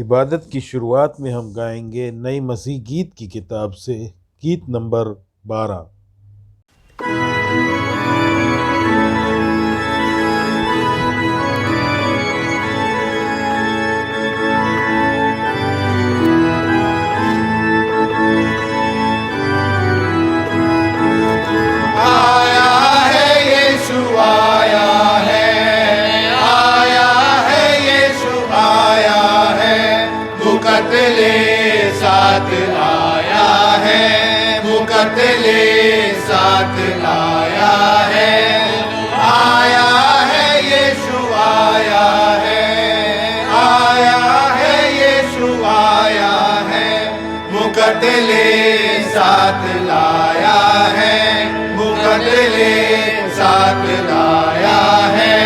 इबादत की शुरुआत में हम गाएंगे नई मसीह गीत की किताब से गीत नंबर 12। मुकतले साथ आया है, आया है यीशु आया है, आया है यीशु आया है, मुकतले साथ लाया है, मुकतले साथ लाया है।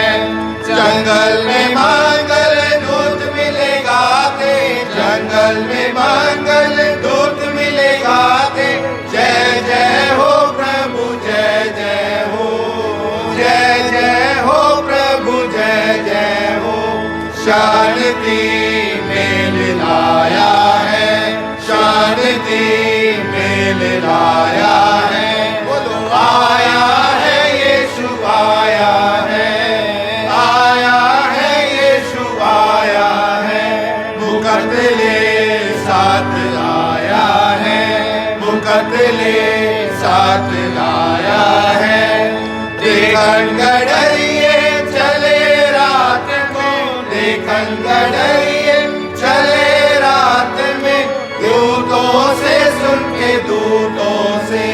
जंगल में मंगल दूत मिलेगा ते, जंगल में मंगल दूत मिलेगा ते। जय जय हो प्रभु जय जय हो, जय जय हो प्रभु जय जय हो। शांति मेल लाया है, शांति मेल लाया है। बोलो आया है यीशु आया है, आया है यीशु आया है, मुकतले साथ आया है, मुकतले साथ लाया है। देखन गड़रिए चले रात को, देखन गड़रिए चले रात में, दूतों से सुन के दूतों से,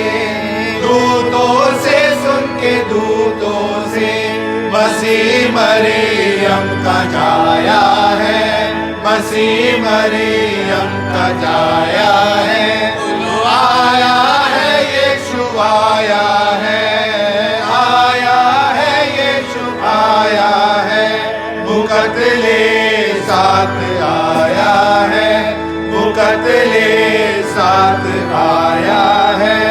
दूतों से सुन के दूतों से। मसीह मरियम का जाया है, मसीह मरियम का जाया है। आया है यीशु आया है, आया है यीशु आया है, मुकतले साथ आया है, मुकतले साथ आया है।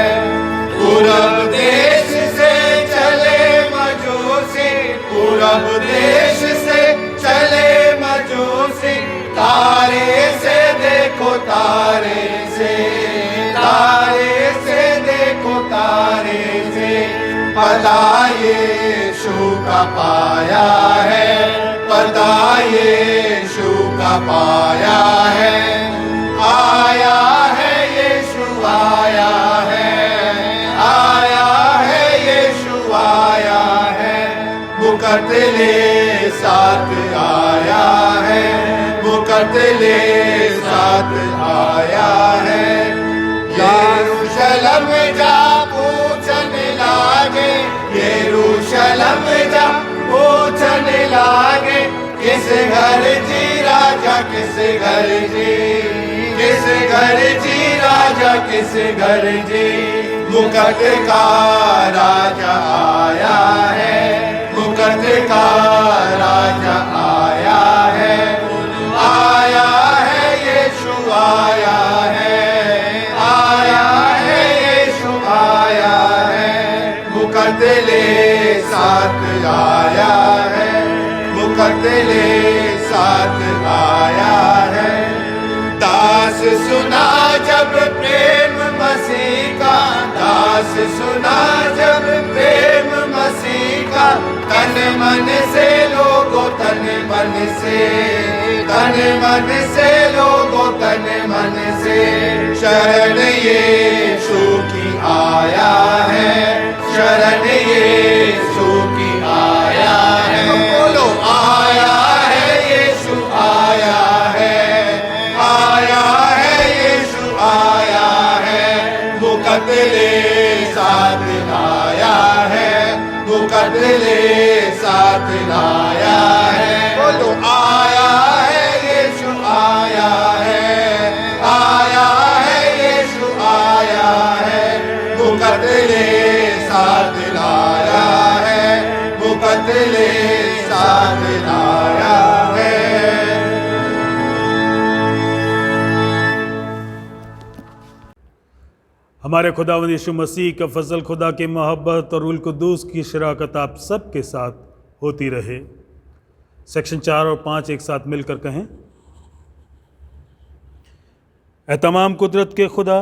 पूरब देश से चले मजूसी, पूरब देश से चले मजूसी। तारे से देखो तारे से, तारे से देखो तारे से। पता यीशु का पाया है, पता यीशु का पाया है। आया है यीशु आया है, आया है यीशु आया है, मुकतले साथ आया है, मुकतले साथ आया है। यरूशलेम जा पूछने लागे, यरूशलेम जा पूछने लागे। किस घर जी राजा किस घर जी, किस घर जी राजा किस घर जी। मुकुट का राजा आया है, मुकुट का राजा आया है। आया है यीशु आया है, आया है यीशु आया है, मुकतले साथ आया है, मुकतले साथ आया है। दास सुना जब प्रेम मसीह का, दास सुना जब प्रेम मसीह का। तन मन से लोगो तन मन से, तन मन से लोगो तन मन से। शरण यीशु की आया है, शरण यीशु की आया है। बोलो आया है यीशु आया है, आया है यीशु आया है, मुकतले साथ आया है, मुकतले साथ आया है। बोलो आया है यीशु आया है, आया है यीशु आया है, मुकतले साथ आया है, मुकतले साथ आया है। हमारे खुदावंद यीशु मसीह का फजल, खुदा की मोहब्बत और रूह कुद्दूस की शराकत आप सब के साथ होती रहे। सेक्शन 4 और 5 एक साथ मिलकर कहें। ऐ तमाम कुदरत के खुदा,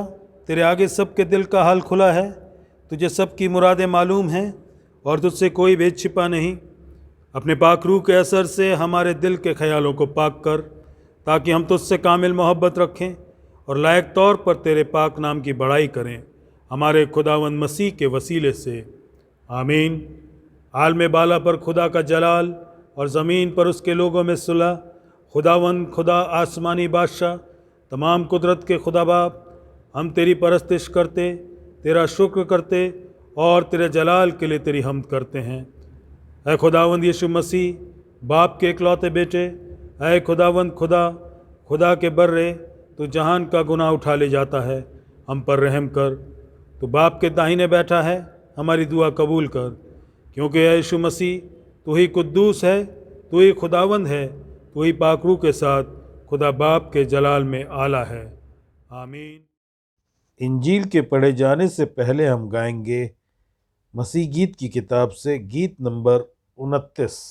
तेरे आगे सबके दिल का हाल खुला है। तुझे सबकी मुरादें मालूम हैं और तुझसे कोई भेद छिपा नहीं। अपने पाक रूह के असर से हमारे दिल के ख्यालों को पाक कर, ताकि हम तुझसे कामिल मोहब्बत रखें और लायक तौर पर तेरे पाक नाम की बड़ाई करें, हमारे खुदावंद मसीह के वसीले से। आमीन। आलम बाला पर खुदा का जलाल और ज़मीन पर उसके लोगों में सुलह। खुदावंद खुदा आसमानी बादशाह, तमाम कुदरत के खुदा बाप, हम तेरी परस्तिश करते, तेरा शुक्र करते और तेरे जलाल के लिए तेरी हम्द करते हैं। ऐ खुदावंद यीशु मसीह, बाप के इकलौते बेटे, ऐ खुदावंद खुदा के बर्रे, तू जहान का गुनाह उठा ले जाता है, हम पर रहम कर। तू बाप के दाहिने बैठा है, हमारी दुआ कबूल कर, क्योंकि ऐ यीशु मसीह, तू ही कुद्दूस है, तू ही खुदावंद है, तू ही पाक रूह के साथ खुदा बाप के जलाल में आला है। आमीन। इंजील के पढ़े जाने से पहले हम गाएंगे मसीह गीत की किताब से गीत नंबर 29।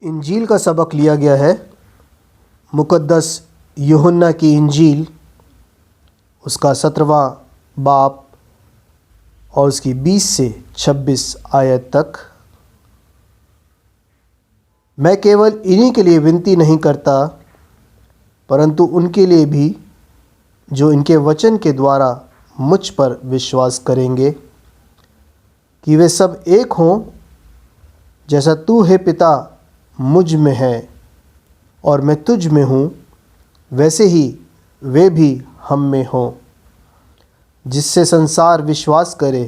इंजील का सबक लिया गया है मुक़द्दस यूहन्ना की इंजील, उसका 17वां बाब और उसकी 20 से 26 आयत तक। मैं केवल इन्हीं के लिए विनती नहीं करता, परंतु उनके लिए भी जो इनके वचन के द्वारा मुझ पर विश्वास करेंगे, कि वे सब एक हों, जैसा तू है पिता मुझ में है और मैं तुझ में हूँ, वैसे ही वे भी हम में हों, जिससे संसार विश्वास करे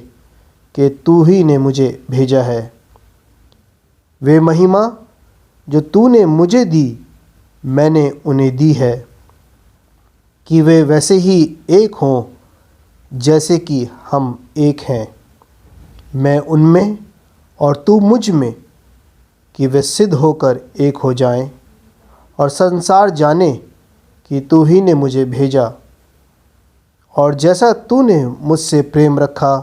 कि तू ही ने मुझे भेजा है। वे महिमा जो तूने मुझे दी, मैंने उन्हें दी है, कि वे वैसे ही एक हों जैसे कि हम एक हैं, मैं उनमें और तू मुझ में, कि वे सिद्ध होकर एक हो जाएं, और संसार जाने कि तू ही ने मुझे भेजा। और जैसा तूने मुझसे प्रेम रखा,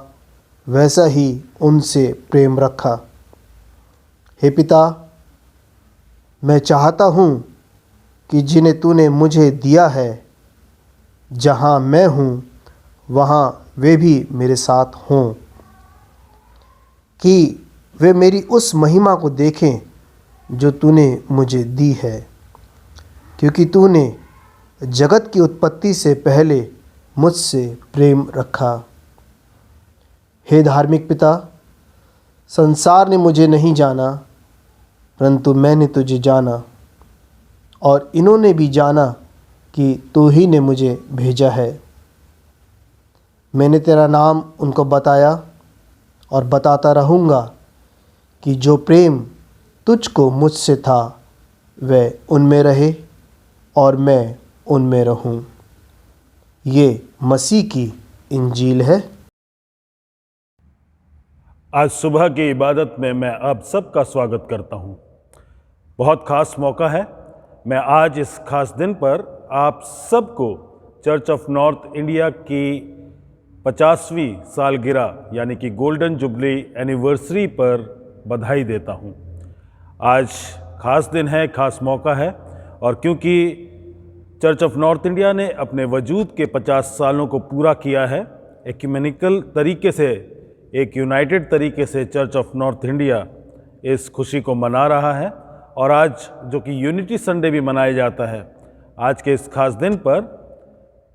वैसा ही उनसे प्रेम रखा। हे पिता, मैं चाहता हूँ कि जिन्हें तूने मुझे दिया है, जहाँ मैं हूँ वहाँ वे भी मेरे साथ हों, कि वे मेरी उस महिमा को देखें जो तूने मुझे दी है, क्योंकि तूने जगत की उत्पत्ति से पहले मुझसे प्रेम रखा। हे धार्मिक पिता, संसार ने मुझे नहीं जाना, परंतु मैंने तुझे जाना, और इन्होंने भी जाना कि तू ही ने मुझे भेजा है। मैंने तेरा नाम उनको बताया और बताता रहूँगा, कि जो प्रेम तुझको मुझसे था वह उनमें रहे और मैं उनमें रहूँ। ये मसीह की इंजील है। आज सुबह की इबादत में मैं आप सबका स्वागत करता हूँ। बहुत ख़ास मौका है। मैं आज इस खास दिन पर आप सबको चर्च ऑफ नॉर्थ इंडिया की 50वीं सालगिरह यानी कि गोल्डन जुबली एनिवर्सरी पर बधाई देता हूँ। आज ख़ास दिन है, ख़ास मौका है, और क्योंकि चर्च ऑफ नॉर्थ इंडिया ने अपने वजूद के 50 सालों को पूरा किया है, एक्यूमेनिकल तरीके से, एक यूनाइटेड तरीके से चर्च ऑफ नॉर्थ इंडिया इस खुशी को मना रहा है। और आज जो कि यूनिटी संडे भी मनाया जाता है, आज के इस खास दिन पर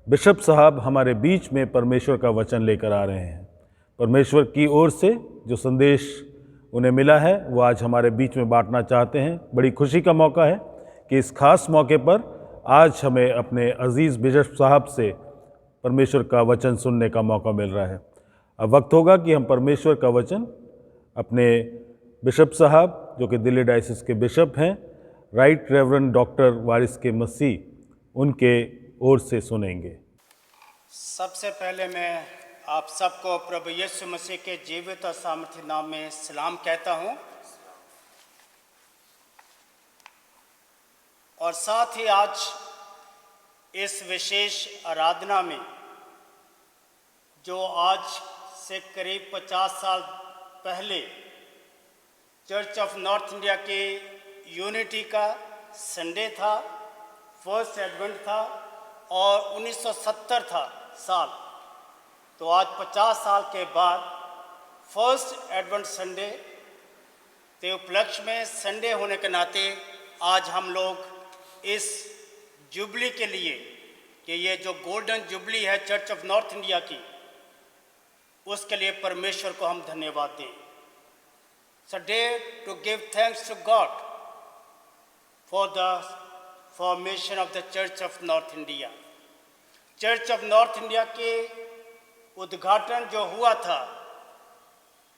बिशप साहब हमारे बीच में परमेश्वर का वचन लेकर आ रहे हैं। परमेश्वर की ओर से जो संदेश उन्हें मिला है वो आज हमारे बीच में बांटना चाहते हैं। बड़ी खुशी का मौका है कि इस खास मौके पर आज हमें अपने अजीज़ बिशप साहब से परमेश्वर का वचन सुनने का मौका मिल रहा है। अब वक्त होगा कि हम परमेश्वर का वचन अपने बिशप साहब जो कि दिल्ली डायसिस के बिशप हैं, राइट रेवरेंड डॉक्टर वारिस के मसीह, उनके ओर से सुनेंगे। सबसे पहले मैं आप सबको प्रभु यीशु मसीह के जीवित और सामर्थ्य नाम में सलाम कहता हूं, और साथ ही आज इस विशेष आराधना में जो आज से करीब 50 साल पहले चर्च ऑफ नॉर्थ इंडिया के यूनिटी का संडे था, फर्स्ट एडवेंट था, और 1970 था साल, तो आज 50 साल के बाद फर्स्ट एडवेंट संडे के उपलक्ष्य में संडे होने के नाते आज हम लोग इस जुबली के लिए, कि ये जो गोल्डन जुबली है चर्च ऑफ नॉर्थ इंडिया की, उसके लिए परमेश्वर को हम धन्यवाद दें। It's a day to give thanks to God for the formation of the Church of North India. Church of North India के उद्घाटन जो हुआ था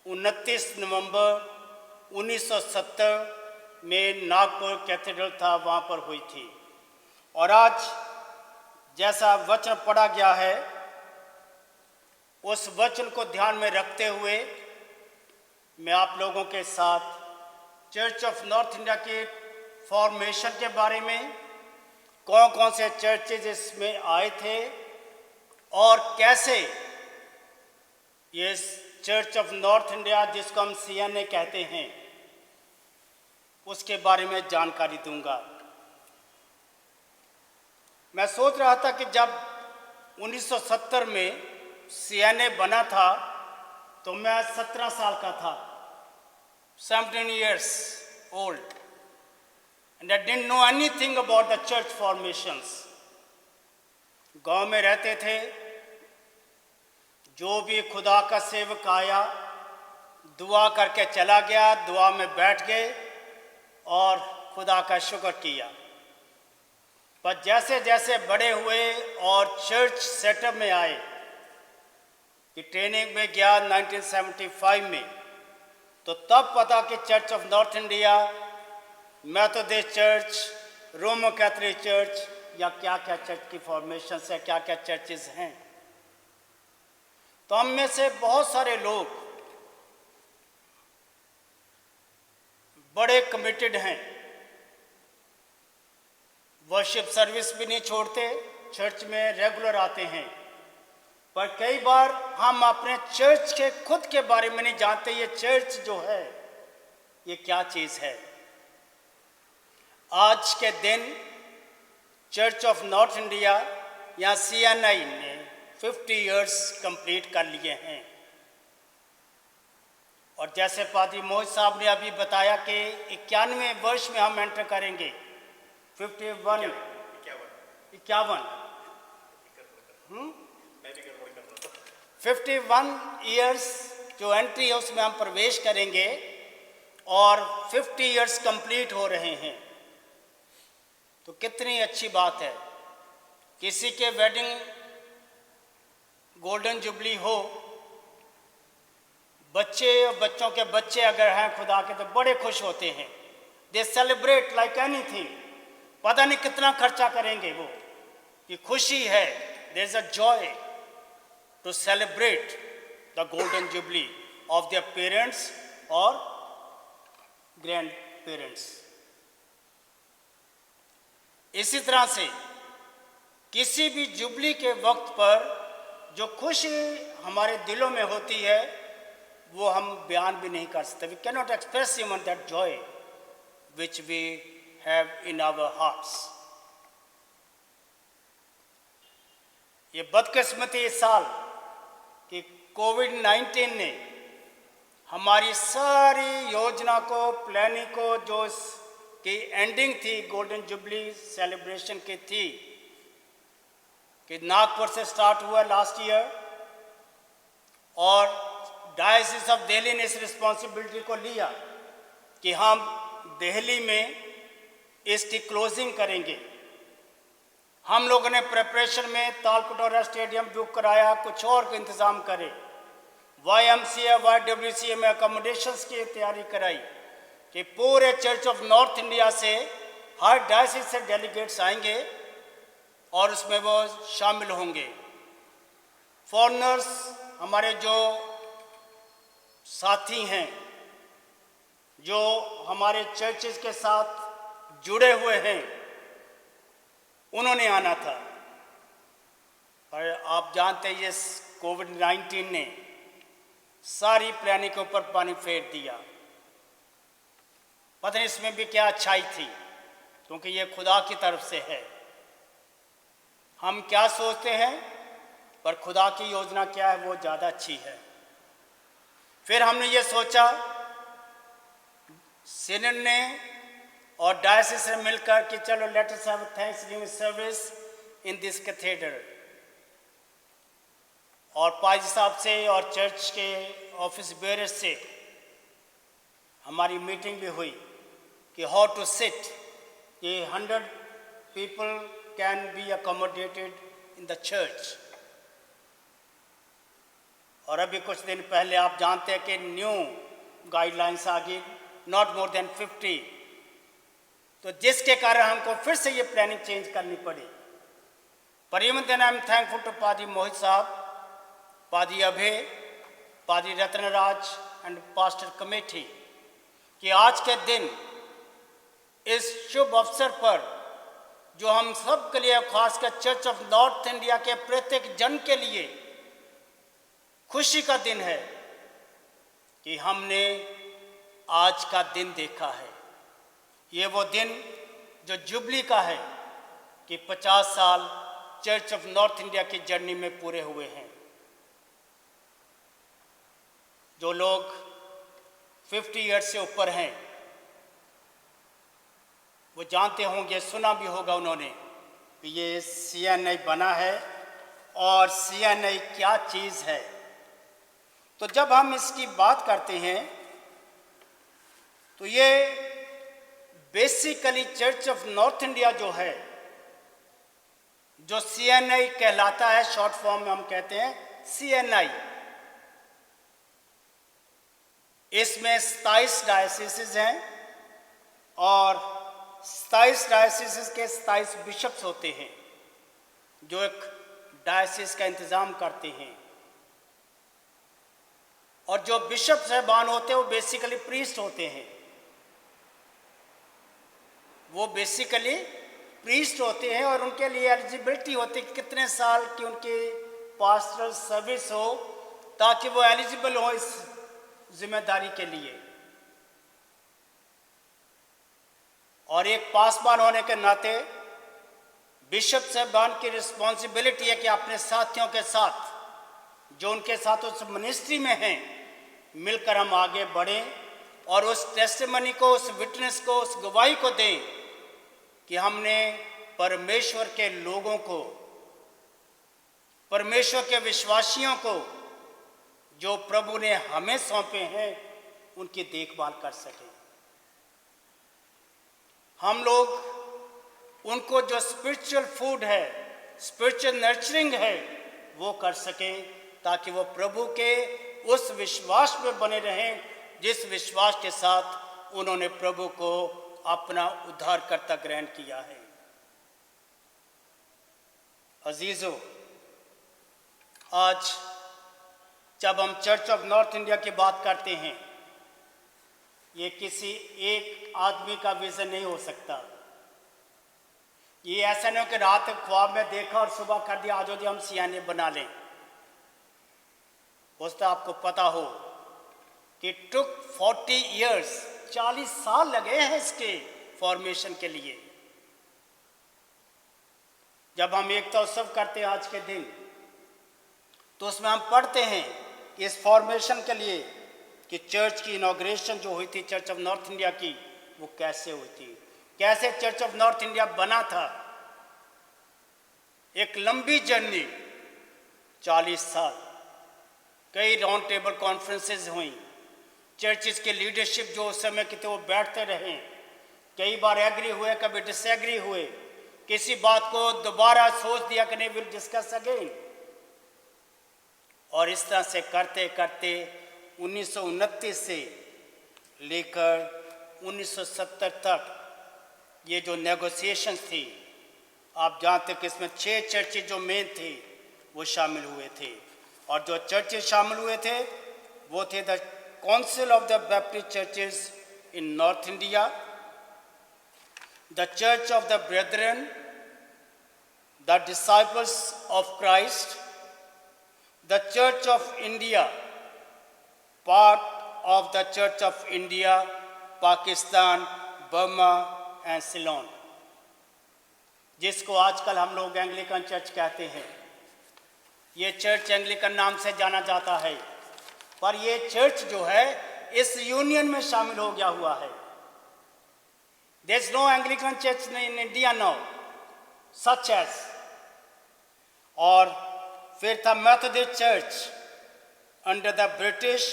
29 नवंबर 1970 में नागपुर कैथेड्रल था, वहाँ पर हुई थी। और आज जैसा वचन पढ़ा गया है, उस वचन को ध्यान में रखते हुए मैं आप लोगों के साथ चर्च ऑफ नॉर्थ इंडिया के फॉर्मेशन के बारे में, कौन कौन से चर्चेज इसमें आए थे और कैसे ये चर्च ऑफ नॉर्थ इंडिया, जिसको हम CNA कहते हैं, उसके बारे में जानकारी दूंगा। मैं सोच रहा था कि जब 1970 में CNA बना था तो मैं 17 साल का था, 17 years old, and I didn't know anything about the church formations. गांव में रहते थे, जो भी खुदा का सेवक आया दुआ करके चला गया, दुआ में बैठ गए और खुदा का शुक्र किया। पर जैसे जैसे बड़े हुए और चर्च सेटअप में आए कि ट्रेनिंग में गया 1975 में, तो तब पता कि church of North India, Methodist church, Roman Catholic church या क्या क्या चर्च की फॉर्मेशन है, क्या क्या चर्चेज हैं। तो हम में से बहुत सारे लोग बड़े कमिटेड हैं, वर्शिप सर्विस भी नहीं छोड़ते, चर्च में रेगुलर आते हैं, पर कई बार हम अपने चर्च के खुद के बारे में नहीं जानते, ये चर्च जो है ये क्या चीज़ है। आज के दिन चर्च ऑफ नॉर्थ इंडिया या CNI ने 50 इयर्स कंप्लीट कर लिए हैं। और जैसे पादरी मोहित साहब ने अभी बताया कि 91वें वर्ष में हम एंटर करेंगे, 51 इयर्स जो एंट्री है उसमें हम प्रवेश करेंगे और 50 इयर्स कंप्लीट हो रहे हैं। तो कितनी अच्छी बात है, किसी के वेडिंग गोल्डन जुबली हो, बच्चे और बच्चों के बच्चे अगर हैं खुदा के तो बड़े खुश होते हैं, दे सेलिब्रेट लाइक एनीथिंग। पता नहीं कितना खर्चा करेंगे वो, कि खुशी है, there is a joy to celebrate the golden jubilee of their parents और ग्रैंड पेरेंट्स। इसी तरह से किसी भी जुबली के वक्त पर जो खुशी हमारे दिलों में होती है वो हम बयान भी नहीं कर सकते। We can not express even that joy which we have in our hearts. ये बदकिस्मती इस साल कि कोविड-19 ने हमारी सारी योजना को, प्लानिंग को, जो की एंडिंग थी गोल्डन जुबली सेलिब्रेशन की थी कि नागपुर से स्टार्ट हुआ लास्ट ईयर, और डायसिस ऑफ दिल्ली ने इस रिस्पॉन्सिबिलिटी को लिया कि हम दिल्ली में इसकी क्लोजिंग करेंगे। हम लोगों ने प्रिपरेशन में तालकटोरा स्टेडियम बुक कराया, कुछ और का इंतज़ाम करे, YMCA YWCA में अकोमोडेशंस की तैयारी कराई कि पूरे चर्च ऑफ नॉर्थ इंडिया से हर डायसिस से डेलीगेट्स आएंगे और उसमें वो शामिल होंगे। फॉरेनर्स हमारे जो साथी हैं, जो हमारे चर्चेस के साथ जुड़े हुए हैं, उन्होंने आना था। पर आप जानते हैं ये कोविड-19 ने सारी प्लानिंग के ऊपर पानी फेर दिया। पता नहीं इसमें भी क्या अच्छाई थी, क्योंकि ये खुदा की तरफ से है। हम क्या सोचते हैं, पर खुदा की योजना क्या है वो ज़्यादा अच्छी है। फिर हमने ये सोचा, सिनड ने और डायसिस से मिलकर कि चलो let us have Thanksgiving service in this cathedral, और पाजी साहब से और चर्च के ऑफिस बेयरर्स से हमारी मीटिंग भी हुई कि हाउ टू सिट, कि 100 people can be accommodated in the church. और अभी कुछ दिन पहले आप जानते हैं कि न्यू गाइडलाइंस आ गई, नॉट मोर देन 50, तो जिसके कारण हमको फिर से ये प्लानिंग चेंज करनी पड़ी। पर even then I am thankful to पादी मोहित साहब, पादी अभय, पादी रत्नराज एंड पास्टर कमेटी कि आज के दिन इस शुभ अवसर पर जो हम सब के लिए, खासकर चर्च ऑफ नॉर्थ इंडिया के प्रत्येक जन के लिए खुशी का दिन है कि हमने आज का दिन देखा है। ये वो दिन जो जुबली का है कि 50 साल चर्च ऑफ नॉर्थ इंडिया की जर्नी में पूरे हुए हैं। जो लोग 50 ईयर्स से ऊपर हैं वो जानते होंगे, सुना भी होगा उन्होंने कि ये CNI बना है और CNI क्या चीज़ है। तो जब हम इसकी बात करते हैं तो ये basically church of North India जो है, जो CNI कहलाता है, शॉर्ट फॉर्म में हम कहते हैं CNI, इसमें 27 डायसिस हैं और 27 डायसिस के 27 बिशप्स होते हैं जो एक डायसिस का इंतज़ाम करते हैं। और जो बिशप साहबान होते हैं वो बेसिकली प्रीस्ट होते हैं, वो बेसिकली प्रीस्ट होते हैं और उनके लिए एलिजिबिलिटी होती है कि कितने साल की उनकी पास्टरल सर्विस हो ताकि वो एलिजिबल हो इस जिम्मेदारी के लिए। और एक पासवान होने के नाते बिशप साहबान की रिस्पॉन्सिबिलिटी है कि अपने साथियों के साथ जो उनके साथ उस मिनिस्ट्री में हैं मिलकर हम आगे बढ़ें और उस टेस्टिमनी को, उस विटनेस को, उस गवाही को दें कि हमने परमेश्वर के लोगों को, परमेश्वर के विश्वासियों को जो प्रभु ने हमें सौंपे हैं उनकी देखभाल कर सकें। हम लोग उनको जो स्पिरिचुअल फूड है, स्पिरिचुअल नर्चरिंग है, वो कर सकें ताकि वो प्रभु के उस विश्वास में बने रहें जिस विश्वास के साथ उन्होंने प्रभु को अपना उद्धारकर्ता ग्रहण किया है। अजीजों, आज जब हम चर्च ऑफ नॉर्थ इंडिया की बात करते हैं, ये किसी एक आदमी का विजन नहीं हो सकता। ये ऐसा नहीं हो कि रात ख्वाब में देखा और सुबह कर दिया आज हम CNI बना लें। उसका आपको पता हो कि टुक 40 ईयर्स, 40 साल लगे हैं इसके फॉर्मेशन के लिए। जब हम एकता उत्सव करते हैं आज के दिन, तो उसमें हम पढ़ते हैं कि इस फॉर्मेशन के लिए कि चर्च की इनॉग्रेशन जो हुई थी चर्च ऑफ नॉर्थ इंडिया की, वो कैसे हुई थी, कैसे चर्च ऑफ नॉर्थ इंडिया बना था। एक लंबी जर्नी, 40 साल, कई राउंड टेबल कॉन्फ्रेंसेस हुई, चर्चिस के लीडरशिप जो उस समय के थे वो बैठते रहे, कई बार एग्री हुए, कभी डिसएग्री हुए, किसी बात को दोबारा सोच दिया कि नहीं, विल डिस्कस अगेन। और इस तरह से करते करते 1929 से लेकर 1970 तक ये जो नेगोशिएशंस थी, आप जानते कि इसमें 6 चर्चेज जो मेन थे वो शामिल हुए थे। और जो चर्चेज शामिल हुए थे वो थे the Council of the Baptist Churches in North India, the Church of the Brethren, the Disciples of Christ, the Church of India, part of the Church of India, Pakistan, Burma and Ceylon, जिसको आजकल हम लोग Anglican church कहते हैं। ये church Anglican नाम से जाना जाता है, पर ये चर्च जो है इस यूनियन में शामिल हो गया हुआ है। There is no Anglican church in India now such as. और फिर था Methodist church under the British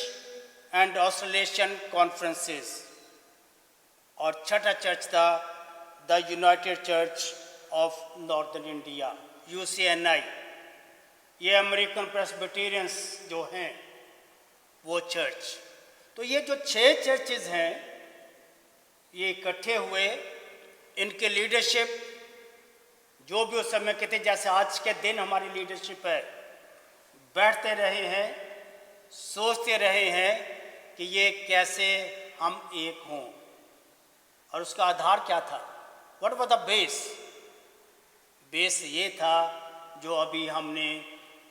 and Australian conferences, और छठा चर्च था the United Church of Northern India, UCNI। ये अमेरिकन प्रेस्बिटेरियंस जो हैं वो चर्च। तो ये जो 6 चर्चेज हैं ये इकट्ठे हुए, इनके लीडरशिप जो भी उस समय के थे, जैसे आज के दिन हमारी लीडरशिप है, बैठते रहे हैं, सोचते रहे हैं कि ये कैसे हम एक हों। और उसका आधार क्या था? What was the base? Base ये था जो अभी हमने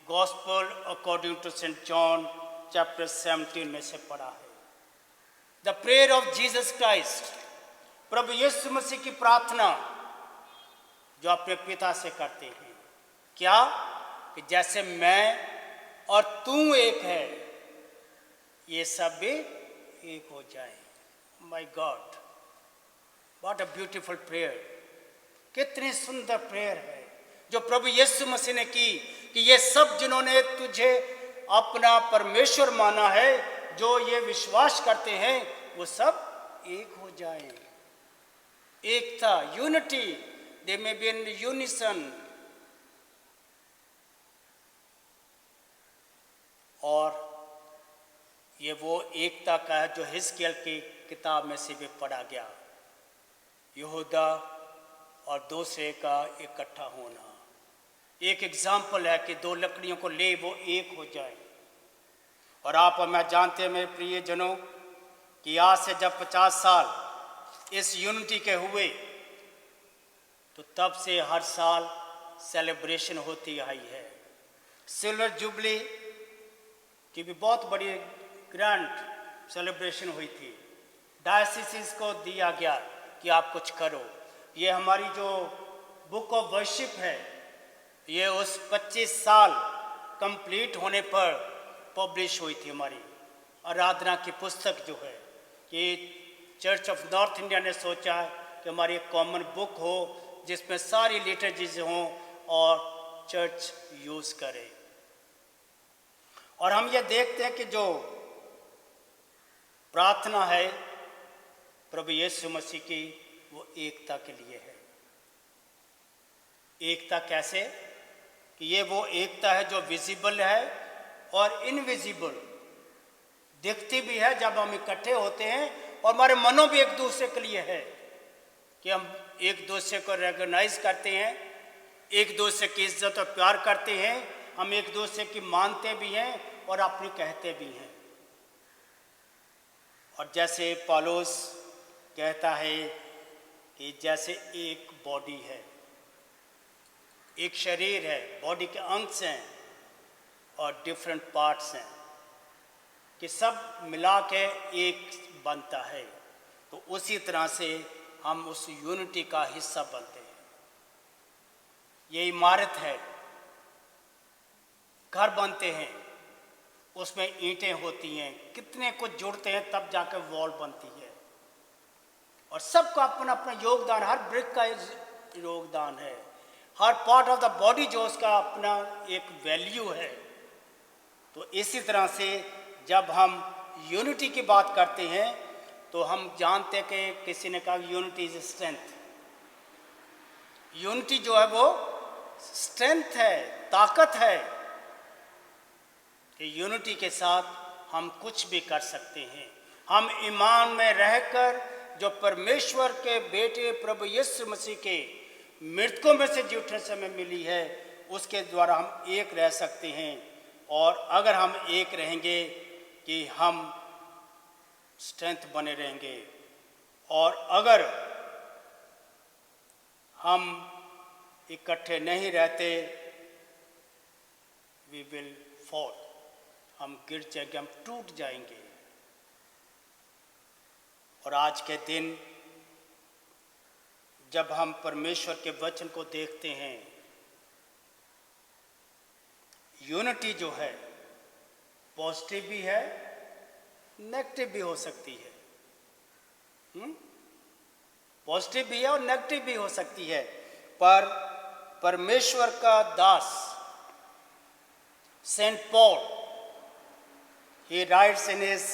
gospel according to saint John chapter 17 में से पढ़ा है। The prayer of Jesus Christ, प्रभु यीशु मसीह की प्रार्थना जो अपने पिता से करते हैं। क्या? कि जैसे मैं और तू एक है, ये सब भी एक हो जाए। My God, what a beautiful prayer. कितनी सुंदर प्रेयर है जो प्रभु यीशु मसीह ने की कि ये सब जिन्होंने तुझे अपना परमेश्वर माना है, जो ये विश्वास करते हैं, वो सब एक हो जाएं। एकता, unity, they may be in unison. और ये वो एकता का है जो हिजकिय्याह की किताब में से भी पढ़ा गया, यहूदा और दूसरे का इकट्ठा होना। एक एग्जाम्पल है कि दो लकड़ियों को ले वो एक हो जाए। और आप और मैं जानते हैं मेरे प्रिय जनों कि आज से जब 50 साल इस यूनिटी के हुए, तो तब से हर साल सेलिब्रेशन होती आई है। सिल्वर जुबली की भी बहुत बड़ी ग्रैंड सेलिब्रेशन हुई थी। डायसिस को दिया गया कि आप कुछ करो। ये हमारी जो बुक ऑफ वर्शिप है, ये उस 25 साल कंप्लीट होने पर पब्लिश हुई थी। हमारी आराधना की पुस्तक जो है, कि चर्च ऑफ नॉर्थ इंडिया ने सोचा है कि हमारी एक कॉमन बुक हो जिसमें सारी लिटरेचीज हों और चर्च यूज़ करे। और हम ये देखते हैं कि जो प्रार्थना है प्रभु यीशु मसीह की, वो एकता के लिए है। एकता कैसे? कि ये वो एकता है जो विजिबल है और इनविजिबल, दिखती भी है जब हम इकट्ठे होते हैं, और हमारे मनों भी एक दूसरे के लिए है कि हम एक दूसरे को रिकॉग्नाइज करते हैं, एक दूसरे की इज्जत और प्यार करते हैं, हम एक दूसरे की मानते भी हैं और अपनी कहते भी हैं। और जैसे पौलुस कहता है कि जैसे एक बॉडी है, एक शरीर है, बॉडी के अंश हैं और डिफरेंट पार्ट्स हैं, कि सब मिला के एक बनता है। तो उसी तरह से हम उस यूनिटी का हिस्सा बनते हैं। ये इमारत है, घर बनते हैं, उसमें ईंटें होती हैं, कितने कुछ जुड़ते हैं तब जाकर वॉल बनती है। और सबका अपना अपना योगदान, हर ब्रिक का योगदान है, हर पार्ट ऑफ द बॉडी जो उसका अपना एक वैल्यू है। तो इसी तरह से जब हम यूनिटी की बात करते हैं तो हम जानते हैं कि किसी ने कहा यूनिटी इज स्ट्रेंथ। यूनिटी जो है वो स्ट्रेंथ है, ताकत है, कि यूनिटी के साथ हम कुछ भी कर सकते हैं। हम ईमान में रहकर जो परमेश्वर के बेटे प्रभु यीशु मसीह के मृतकों में से जी उठने से हमें मिली है, उसके द्वारा हम एक रह सकते हैं। और अगर हम एक रहेंगे कि हम स्ट्रेंथ बने रहेंगे, और अगर हम इकट्ठे नहीं रहते, वी विल फॉल, हम गिर जाएंगे, हम टूट जाएंगे। और आज के दिन जब हम परमेश्वर के वचन को देखते हैं, यूनिटी जो है पॉजिटिव भी है, नेगेटिव भी हो सकती है। पॉजिटिव भी है और नेगेटिव भी हो सकती है। पर परमेश्वर का दास saint Paul, he writes in his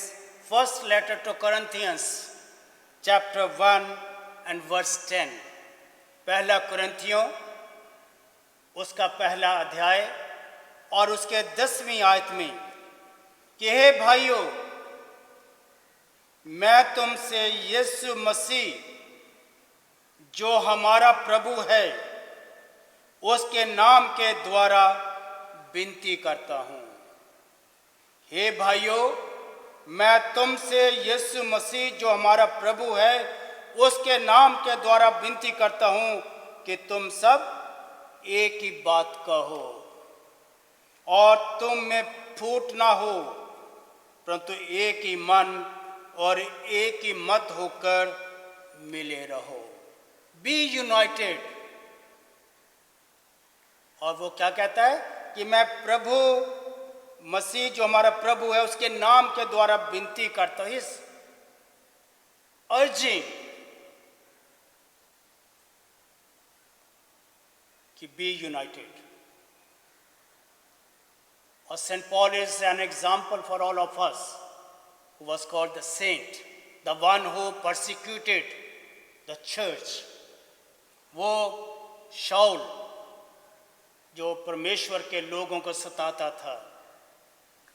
first letter to Corinthians chapter 1 and verse 10, पहला कुरिन्थियों उसका पहला अध्याय और उसके 10वीं आयत में, कि हे भाइयों, मैं तुमसे यीशु मसीह जो हमारा प्रभु है उसके नाम के द्वारा विनती करता हूँ। हे भाइयों, मैं तुमसे यीशु मसीह जो हमारा प्रभु है उसके नाम के द्वारा विनती करता हूँ कि तुम सब एक ही बात कहो और तुम में फूट ना हो, परंतु एक ही मन और एक ही मत होकर मिले रहो। Be united. और वो क्या कहता है कि मैं प्रभु मसीह जो हमारा प्रभु है उसके नाम के द्वारा विनती करता है, इस अर्जिंग कि बी यूनाइटेड. और Saint Paul is an example for all of us who was called the saint, the one who persecuted the church. वो शाउल जो परमेश्वर के लोगों को सताता था,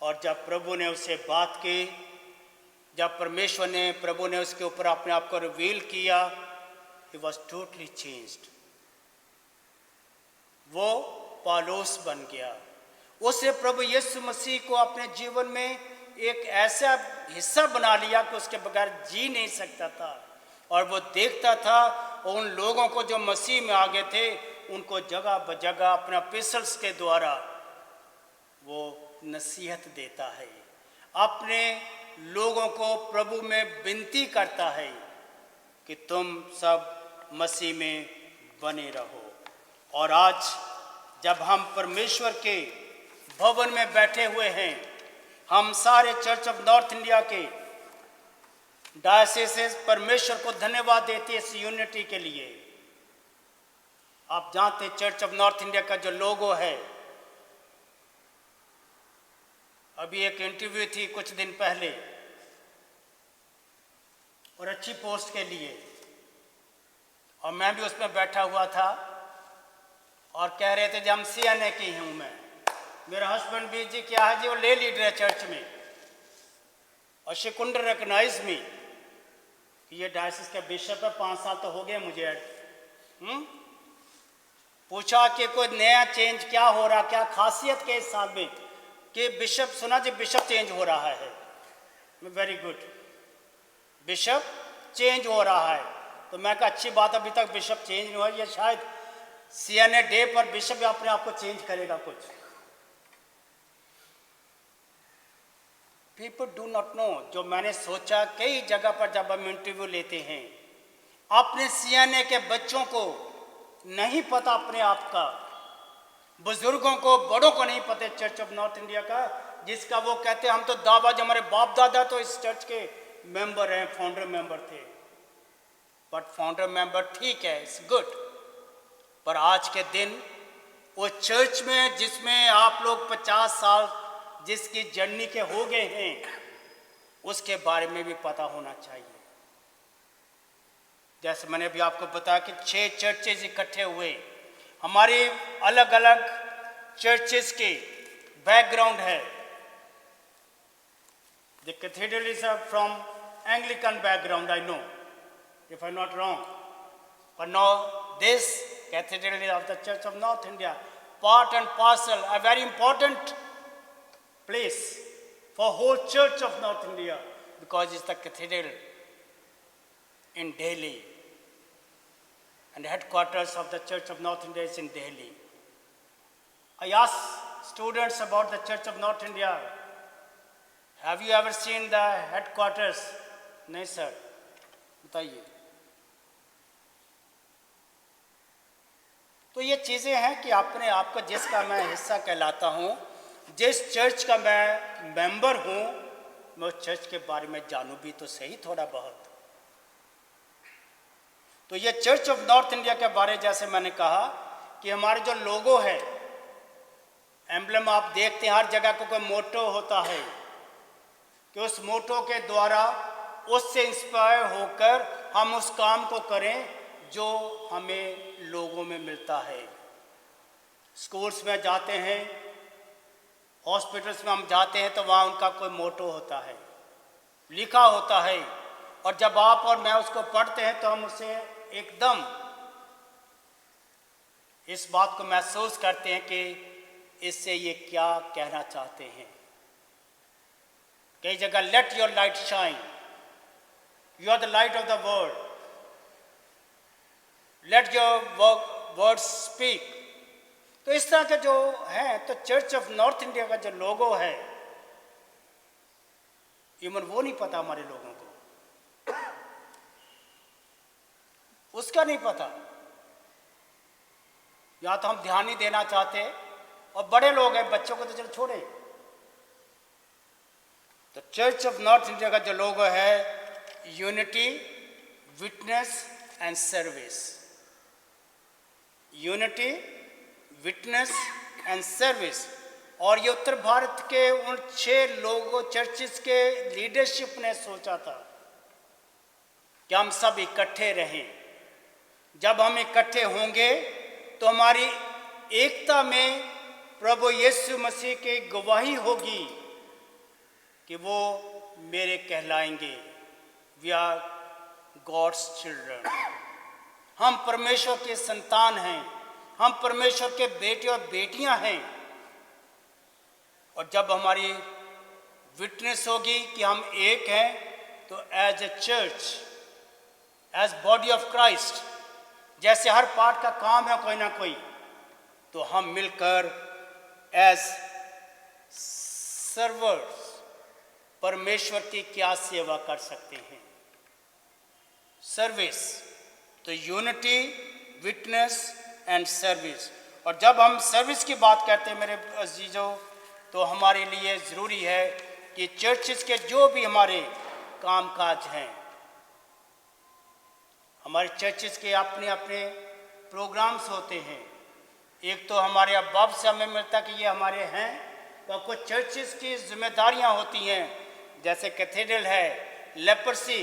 और जब प्रभु ने उससे बात की, जब प्रभु ने उसके ऊपर अपने आप को रिवील किया, he was totally changed. वो पौलुस बन गया. उससे प्रभु यीशु मसीह को अपने जीवन में एक ऐसा हिस्सा बना लिया कि उसके बगैर जी नहीं सकता था. और वो देखता था उन लोगों को जो मसीह में आ गए थे, उनको जगह ब जगह अपना एपिसल्स के द्वारा वो नसीहत देता है, अपने लोगों को प्रभु में विनती करता है कि तुम सब मसीह में बने रहो. और आज जब हम परमेश्वर के भवन में बैठे हुए हैं, हम सारे चर्च ऑफ नॉर्थ इंडिया के डायसिस परमेश्वर को धन्यवाद देते हैं इस यूनिटी के लिए. आप जानते हैं चर्च ऑफ नॉर्थ इंडिया का जो लोगो है, अभी एक इंटरव्यू थी कुछ दिन पहले और अच्छी पोस्ट के लिए, और मैं भी उसमें बैठा हुआ था, और कह रहे थे कि हम CNA की हूँ मैं, मेरा हस्बैंड भी जी क्या है जी, वो ले लीडर है चर्च में, और शी कुड रिकॉग्नाइज मी कि ये डायसिस का बिशप है. 5 साल तो हो गए मुझे. पूछा कि कोई नया चेंज क्या हो रहा, क्या खासियत के इस साल में कि बिशप, सुना जी बिशप चेंज हो रहा है. वेरी गुड, बिशप चेंज हो रहा है. तो मैं कहा अच्छी बात, अभी तक बिशप चेंज नहीं हुआ, ये शायद CNA डे पर बिशप अपने आप को चेंज करेगा कुछ. People do not know. जो मैंने सोचा कई जगह पर जब हम इंटरव्यू लेते हैं, अपने CNA के बच्चों को नहीं पता अपने आप का, बुजुर्गों को, बड़ों को नहीं पता चर्च ऑफ नॉर्थ इंडिया का, जिसका वो कहते हैं हम तो दावा, जो हमारे बाप दादा तो इस चर्च के मेंबर हैं, फाउंडर मेंबर थे. बट फाउंडर मेंबर ठीक है, इट्स गुड, पर आज के दिन वो चर्च में जिसमें आप लोग 50 साल जिसकी जर्नी के हो गए हैं, उसके बारे में भी पता होना चाहिए. जैसे मैंने भी आपको बताया कि 6 चर्चेज इकट्ठे हुए, हमारे अलग अलग चर्चेज के बैकग्राउंड है. The cathedral is from Anglican background, I know if I'm not wrong, but now this cathedral is of the Church of North India, part and parcel, a very important place for whole Church of North India, because it's the cathedral in Delhi, and the headquarters of the Church of North India is in Delhi. I asked students about the Church of North India, have you ever seen the headquarters? नहीं sir, बताइए. तो ये चीज़ें हैं कि अपने आप को, जिसका मैं हिस्सा कहलाता हूँ, जिस चर्च का मैं मेंबर हूँ, मैं उस चर्च के बारे में जानूँ भी तो सही थोड़ा बहुत. तो ये चर्च ऑफ नॉर्थ इंडिया के बारे, जैसे मैंने कहा कि हमारे जो लोगो है, एम्बलम आप देखते हैं हर जगह को कोई मोटो होता है, कि उस मोटो के द्वारा उससे इंस्पायर होकर हम उस काम को करें जो हमें लोगों में मिलता है. स्कूल्स में जाते हैं, हॉस्पिटल्स में हम जाते हैं, तो वहाँ उनका कोई मोटो होता है, लिखा होता है, और जब आप और मैं उसको पढ़ते हैं तो हम उसे एकदम इस बात को महसूस करते हैं कि इससे ये क्या कहना चाहते हैं. कई जगह let your light shine, you are the light of the world, let your word speak. तो इस तरह के जो है, तो चर्च ऑफ नॉर्थ इंडिया का जो लोगो है, इवन वो नहीं पता हमारे लोगों को, उसका नहीं पता. या तो हम ध्यान नहीं देना चाहते, और बड़े लोग हैं, बच्चों को तो चलो छोड़े, तो चर्च ऑफ नॉर्थ इंडिया का जो लोगो है, unity, witness and service. Unity, witness and service. और ये उत्तर भारत के उन 6 लोगों चर्चिस के लीडरशिप ने सोचा था कि हम सब इकट्ठे रहें। जब हम इकट्ठे होंगे तो हमारी एकता में प्रभु यीशु मसीह की गवाही होगी कि वो मेरे कहलाएंगे। We are God's children. हम परमेश्वर के संतान हैं, हम परमेश्वर के बेटे और बेटियां हैं। और जब हमारी विटनेस होगी कि हम एक हैं, तो as a church, as body of Christ, जैसे हर पार्ट का काम है कोई ना कोई, तो हम मिलकर एज सर्वर्स परमेश्वर की क्या सेवा कर सकते हैं। सर्विस, तो यूनिटी, विटनेस एंड सर्विस। और जब हम सर्विस की बात करते हैं मेरे अजीजों, तो हमारे लिए ज़रूरी है कि चर्चिस के जो भी हमारे कामकाज हैं, हमारे चर्चिस के अपने अपने प्रोग्राम्स होते हैं। एक तो हमारे अब्बाब से हमें मिलता कि ये हमारे हैं, तो कुछ चर्चिस की जिम्मेदारियां होती हैं, जैसे कैथेड्रल है, लेपर्सी,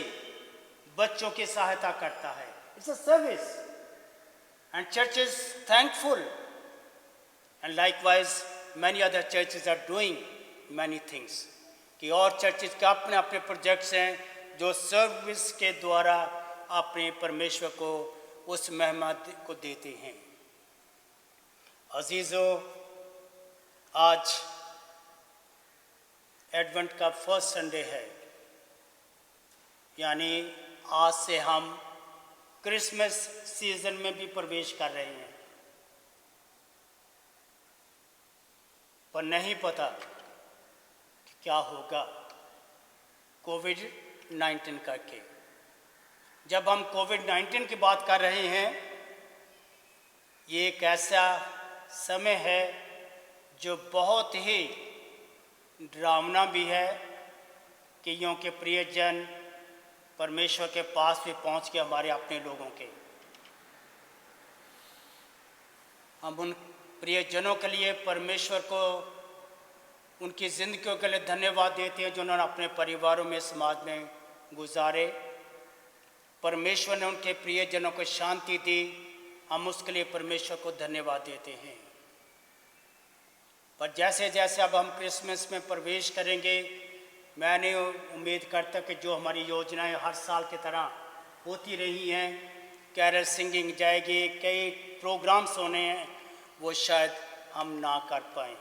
बच्चों की सहायता करता है। It's a service and church is thankful and likewise many other churches are doing many things, कि और चर्चेज के अपने अपने प्रोजेक्ट्स हैं जो सर्विस के द्वारा अपने परमेश्वर को उस महिमा को देते हैं। अजीज़ों, आज एडवेंट का फर्स्ट संडे है, यानी आज से हम क्रिसमस सीजन में भी प्रवेश कर रहे हैं। पर नहीं पता कि क्या होगा कोविड-19 करके। जब हम कोविड-19 की बात कर रहे हैं, ये एक ऐसा समय है जो बहुत ही डरावना भी है कि यों के प्रियजन परमेश्वर के पास भी पहुंच के हमारे अपने लोगों के, हम उन प्रियजनों के लिए परमेश्वर को उनकी ज़िंदगियों के लिए धन्यवाद देते हैं जिन्होंने अपने परिवारों में, समाज में गुजारे। परमेश्वर ने उनके प्रियजनों को शांति दी, हम उसके लिए परमेश्वर को धन्यवाद देते हैं। पर जैसे जैसे अब हम क्रिसमस में प्रवेश करेंगे, मैंने उम्मीद करता कि जो हमारी योजनाएं हर साल की तरह होती रही हैं, कैरल सिंगिंग जाएगी, कई प्रोग्राम्स होने हैं, वो शायद हम ना कर पाएँ,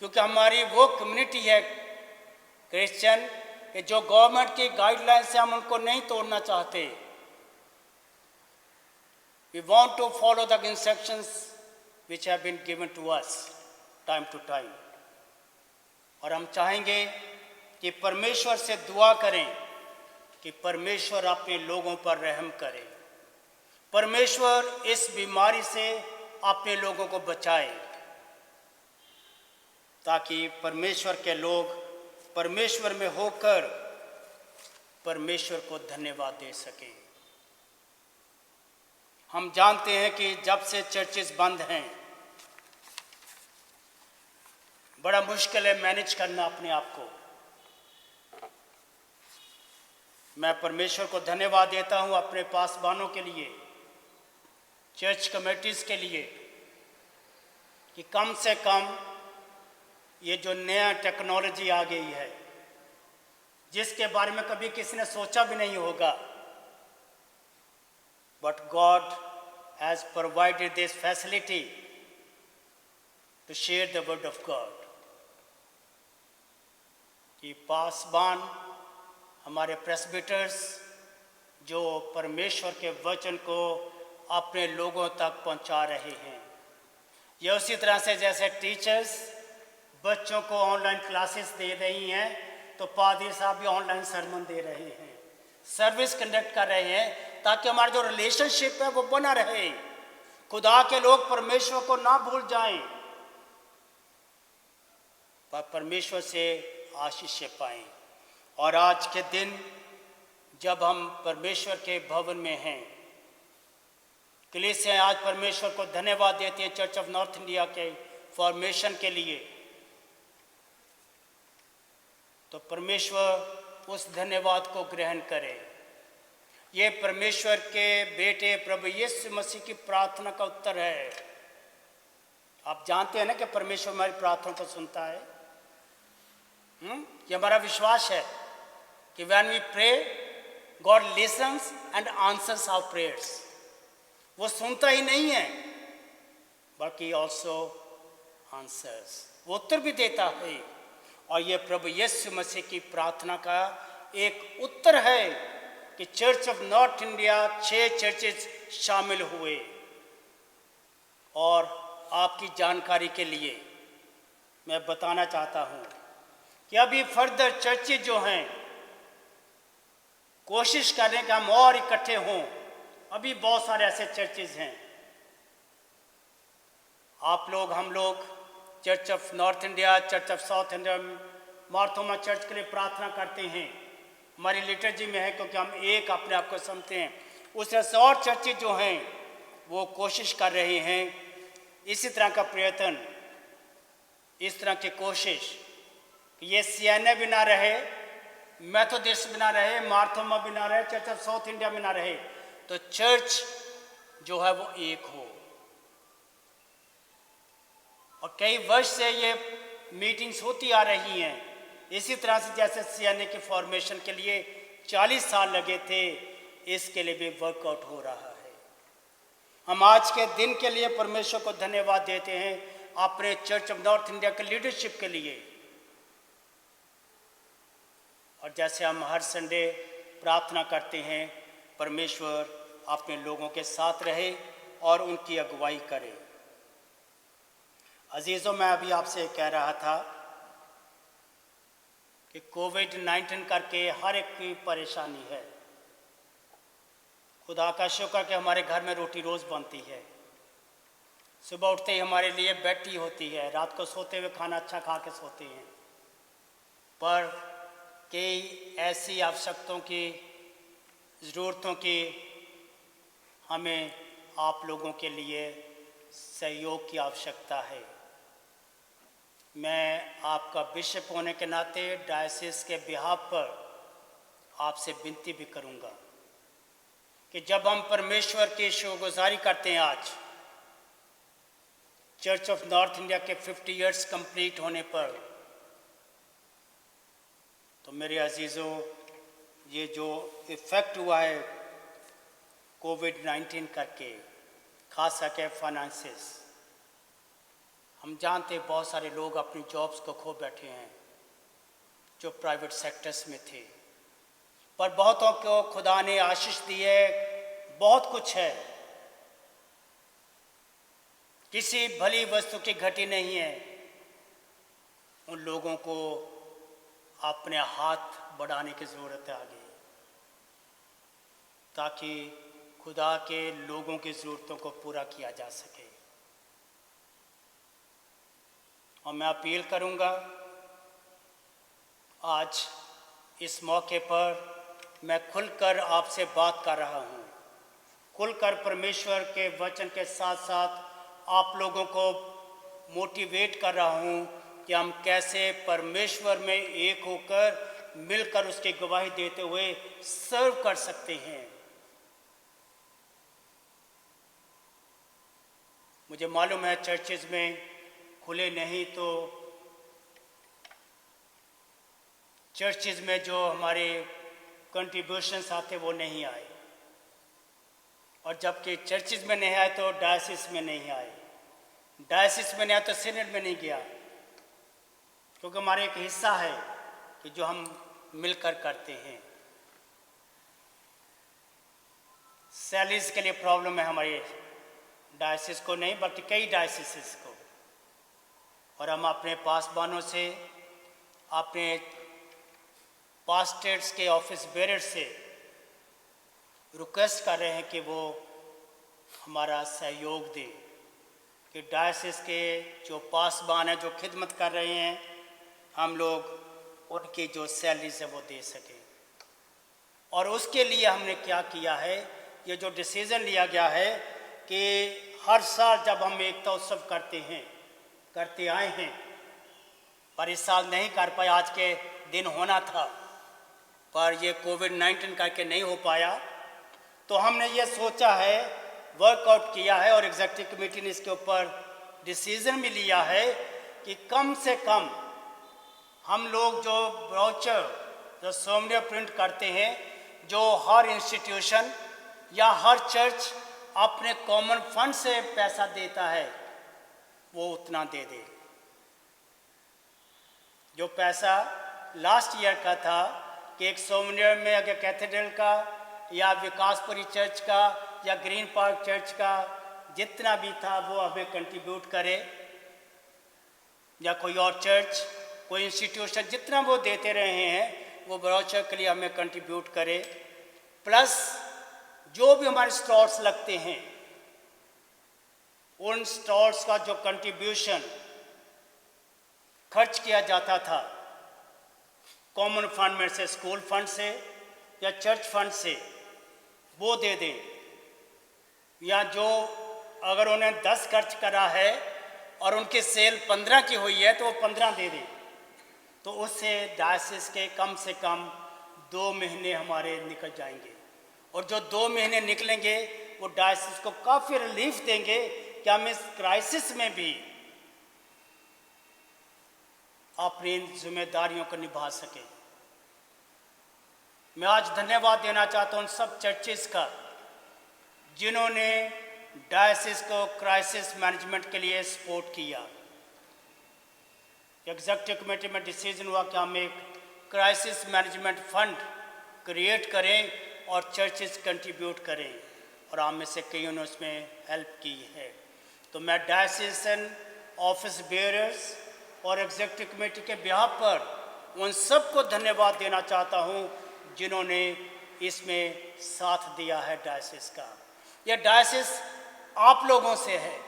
क्योंकि हमारी वो कम्युनिटी है क्रिश्चियन कि जो गवर्नमेंट की गाइडलाइंस से हम उनको नहीं तोड़ना चाहते। We want to follow the instructions which have been given to us time to time. और हम चाहेंगे कि परमेश्वर से दुआ करें कि परमेश्वर अपने लोगों पर रहम करे, परमेश्वर इस बीमारी से अपने लोगों को बचाए, ताकि परमेश्वर के लोग परमेश्वर में होकर परमेश्वर को धन्यवाद दे सकें। हम जानते हैं कि जब से चर्चेस बंद हैं, बड़ा मुश्किल है मैनेज करना अपने आप को। मैं परमेश्वर को धन्यवाद देता हूं अपने पासबानों के लिए, चर्च कमेटीज़ के लिए, कि कम से कम ये जो नया टेक्नोलॉजी आ गई है, जिसके बारे में कभी किसी ने सोचा भी नहीं होगा, but God has provided this facility to share the word of God. कि पासबान, हमारे प्रेस्बिटर्स जो परमेश्वर के वचन को अपने लोगों तक पहुंचा रहे हैं, यह उसी तरह से जैसे टीचर्स बच्चों को ऑनलाइन क्लासेस दे रही हैं, तो पादरी साहब भी ऑनलाइन सरमन दे रहे हैं, सर्विस कंडक्ट कर रहे हैं, ताकि हमारा जो रिलेशनशिप है वो बना रहे, खुदा के लोग परमेश्वर को ना भूल जाएं, पर परमेश्वर से आशीष पाएं। और आज के दिन जब हम परमेश्वर के भवन में हैं, कलीसिया आज परमेश्वर को धन्यवाद देती है चर्च ऑफ नॉर्थ इंडिया के फॉर्मेशन के लिए, तो परमेश्वर उस धन्यवाद को ग्रहण करे। ये परमेश्वर के बेटे प्रभु यीशु मसीह की प्रार्थना का उत्तर है। आप जानते हैं ना कि परमेश्वर हमारी प्रार्थना को सुनता है। ये हमारा विश्वास है कि when we pray God listens and answers our prayers. वो सुनता ही नहीं है बल्कि ऑल्सो आंसर्स, वो उत्तर भी देता है। और ये प्रभु यीशु मसीह की प्रार्थना का एक उत्तर है कि church of North India 6 churches शामिल हुए। और आपकी जानकारी के लिए मैं बताना चाहता हूँ कि अभी फर्दर चर्चेज जो हैं कोशिश करें कि हम और इकट्ठे हों। अभी बहुत सारे ऐसे चर्चेज हैं। आप लोग, हम लोग church of North India, church of south India, Marthoma church के लिए प्रार्थना करते हैं। हमारी लिटर्जी में है क्योंकि हम एक अपने आप को समझते हैं। उस तरह से और चर्चेज जो हैं वो कोशिश कर रहे हैं इसी तरह का प्रयत्न, इस तरह की कोशिश कि ये सीएनए भी ना रहे, मेथोडिस्ट भी ना रहे, मार्थोमा भी ना रहे, चर्च ऑफ साउथ इंडिया भी ना रहे, तो चर्च जो है वो एक हो। और कई वर्ष से ये मीटिंग्स होती आ रही हैं। इसी तरह से जैसे सीएनए के फॉर्मेशन के लिए 40 साल लगे थे, इसके लिए भी वर्कआउट हो रहा है। हम आज के दिन के लिए परमेश्वर को धन्यवाद देते हैं अपने चर्च ऑफ नॉर्थ इंडिया के लीडरशिप के लिए। और जैसे हम हर संडे प्रार्थना करते हैं, परमेश्वर अपने लोगों के साथ रहे और उनकी अगुवाई करे। अजीज़ों, मैं अभी आपसे कह रहा था कि कोविड-19 करके हर एक की परेशानी है। खुदा का शुक्र कि हमारे घर में रोटी रोज़ बनती है। सुबह उठते ही हमारे लिए बेड टी होती है, रात को सोते हुए खाना अच्छा खा के सोते हैं। पर कई ऐसी आवश्यकताओं की, ज़रूरतों की हमें आप लोगों के लिए सहयोग की आवश्यकता है। मैं आपका बिशप होने के नाते डायसिस के बिहाफ पर आपसे विनती भी करूंगा कि जब हम परमेश्वर की शुक्रगुजारी करते हैं आज चर्च ऑफ नॉर्थ इंडिया के 50 इयर्स कंप्लीट होने पर, तो मेरे अजीज़ों, ये जो इफ़ेक्ट हुआ है कोविड-19 करके, खास करके फाइनेंसेस, हम जानते हैं बहुत सारे लोग अपनी जॉब्स को खो बैठे हैं जो प्राइवेट सेक्टर्स में थे। पर बहुतों को खुदा ने आशीष दी है, बहुत कुछ है, किसी भली वस्तु की घटी नहीं है। उन लोगों को अपने हाथ बढ़ाने की ज़रूरत है आगे, ताकि खुदा के लोगों की ज़रूरतों को पूरा किया जा सके। और मैं अपील करूंगा, आज इस मौके पर मैं खुलकर आपसे बात कर रहा हूं, खुलकर परमेश्वर के वचन के साथ साथ आप लोगों को मोटिवेट कर रहा हूं कि हम कैसे परमेश्वर में एक होकर मिलकर उसकी गवाही देते हुए सर्व कर सकते हैं। मुझे मालूम है चर्चेज में खुले नहीं तो चर्चेज में जो हमारे कंट्रीब्यूशंस आते वो नहीं आए, और जबकि चर्चेज में नहीं आए तो डायसिस में नहीं आए, डायसिस में नहीं आए तो सीनेट में नहीं गया, क्योंकि हमारे एक हिस्सा है कि जो हम मिलकर करते हैं। सैलरीज के लिए प्रॉब्लम है हमारे डायसिस को नहीं बल्कि कई डायसिस को, और हम अपने पासबानों से, अपने पास्टर्स के ऑफिस बेरर से रिक्वेस्ट कर रहे हैं कि वो हमारा सहयोग दें कि डायसिस के जो पासबान हैं जो खिदमत कर रहे हैं, हम लोग उनकी जो सैलरीज है वो दे सकें। और उसके लिए हमने क्या किया है, ये जो डिसीज़न लिया गया है कि हर साल जब हम एकता उत्सव करते आए हैं, पर इस साल नहीं कर पाए, आज के दिन होना था पर ये कोविड-19 करके नहीं हो पाया, तो हमने ये सोचा है, वर्कआउट किया है और एग्जीक्यूटिव कमेटी ने इसके ऊपर डिसीज़न भी लिया है कि कम से कम हम लोग जो ब्रोचर जो सोमनिया प्रिंट करते हैं, जो हर इंस्टीट्यूशन या हर चर्च अपने कॉमन फंड से पैसा देता है वो उतना दे दे। जो पैसा लास्ट ईयर का था कि एक सोमनिया में अगर कैथेड्रल का या विकासपुरी चर्च का या ग्रीन पार्क चर्च का जितना भी था वो हमें कंट्रीब्यूट करे, या कोई और चर्च कोई इंस्टीट्यूशन जितना वो देते रहे हैं वो ब्रोचर के लिए हमें कंट्रीब्यूट करे, प्लस जो भी हमारे स्टॉल्स लगते हैं उन स्टॉल्स का जो कंट्रीब्यूशन खर्च किया जाता था कॉमन फंड में से, स्कूल फंड से या चर्च फंड से, वो दे दें। या जो अगर उन्हें 10 खर्च करा है और उनकी सेल 15 की हुई है तो वो 15 दे दें, तो उससे डायसिस के कम से कम 2 महीने हमारे निकल जाएंगे। और जो 2 महीने निकलेंगे वो डायसिस को काफ़ी रिलीफ देंगे कि हम इस क्राइसिस में भी अपनी जिम्मेदारियों को निभा सकें। मैं आज धन्यवाद देना चाहता हूं उन सब चर्चेस का जिन्होंने डायसिस को क्राइसिस मैनेजमेंट के लिए सपोर्ट किया। एग्जीक्यूटिव कमेटी में डिसीजन हुआ कि हम एक क्राइसिस मैनेजमेंट फंड क्रिएट करें और चर्चेस कंट्रीब्यूट करें, और हम में से कईयों ने उसमें हेल्प की है। तो मैं डायसिसन ऑफिस बेयरर्स और एग्जीक्यूटिव कमेटी के बिहाफ पर उन सबको धन्यवाद देना चाहता हूं जिन्होंने इसमें साथ दिया है डायसिस का। यह डायसिस आप लोगों से है,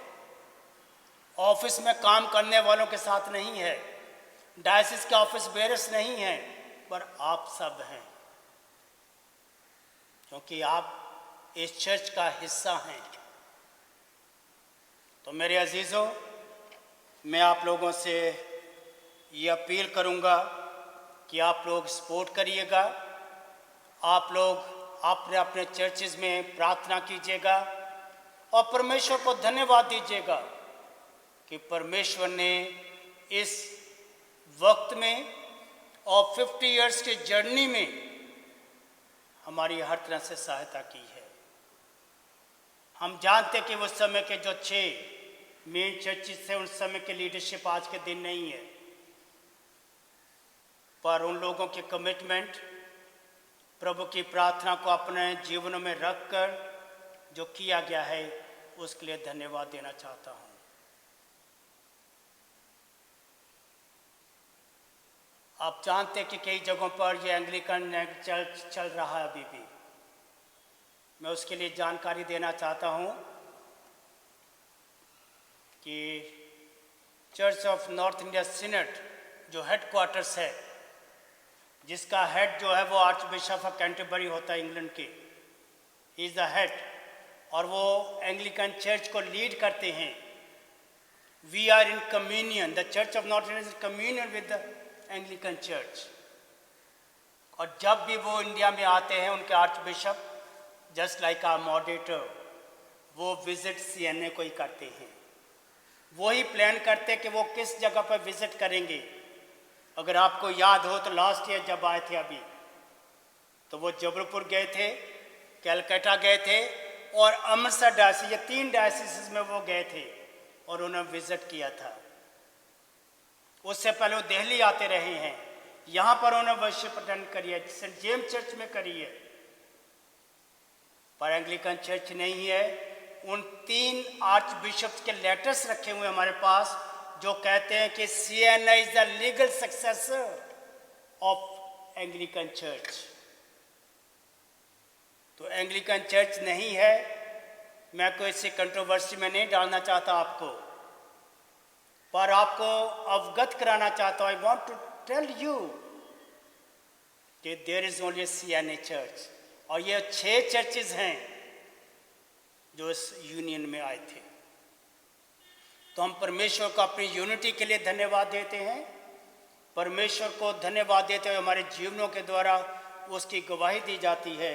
ऑफिस में काम करने वालों के साथ नहीं है, डायसिस के ऑफिस बेयरर्स नहीं हैं, पर आप सब हैं, क्योंकि आप इस चर्च का हिस्सा हैं। तो मेरे अजीज़ों, मैं आप लोगों से ये अपील करूंगा कि आप लोग सपोर्ट करिएगा, आप लोग अपने अपने चर्चेज में प्रार्थना कीजिएगा और परमेश्वर को धन्यवाद दीजिएगा कि परमेश्वर ने इस वक्त में और 50 इयर्स की जर्नी में हमारी हर तरह से सहायता की है। हम जानते हैं कि उस समय के जो 6 मेन चर्चेस थे, उस समय के लीडरशिप आज के दिन नहीं है, पर उन लोगों की कमिटमेंट, प्रभु की प्रार्थना को अपने जीवनों में रखकर जो किया गया है उसके लिए धन्यवाद देना चाहता हूं। आप जानते हैं कि कई जगहों पर ये एंग्लिकन चल रहा है अभी भी। मैं उसके लिए जानकारी देना चाहता हूं कि church of North India Senate जो हेडक्वार्टर्स है, जिसका हेड जो है वो आर्च बिशप ऑफ कैंटरबरी होता है इंग्लैंड के, ही इज़ द हेड, और वो एंग्लिकन चर्च को लीड करते हैं। We are in communion, the Church of North India is communion with the Anglican church. और जब भी वो इंडिया में आते हैं, उनके archbishop just like our moderator, वो विजिट CNA को ही करते हैं। वो ही प्लान करते हैं कि वो किस जगह पर विजिट करेंगे। अगर आपको याद हो तो लास्ट ईयर जब आए थे अभी, तो वो जबलपुर गए थे, कैलकाटा गए थे और अमृतसर डायसिस, ये 3 डायसिस में वो गए थे और उन्होंने विजिट किया था। उससे पहले वो दिल्ली आते रहे हैं, यहाँ पर उन्होंने वर्शिप अटेंड करी है, सेंट जेम्स चर्च में करी है, पर एंग्लिकन चर्च नहीं है। उन 3 आर्च बिशप्स के लेटर्स रखे हुए हमारे पास जो कहते हैं कि CNA is the legal successor of Anglican church. तो एंग्लिकन चर्च नहीं है। मैं कोई ऐसी कंट्रोवर्सी में नहीं डालना चाहता आपको, पर आपको अवगत कराना चाहता हूँ। I want to tell you कि there is only CNA church, और ये 6 चर्चेज हैं जो इस यूनियन में आए थे। तो हम परमेश्वर को अपनी यूनिटी के लिए धन्यवाद देते हैं, परमेश्वर को धन्यवाद देते हुए हमारे जीवनों के द्वारा उसकी गवाही दी जाती है,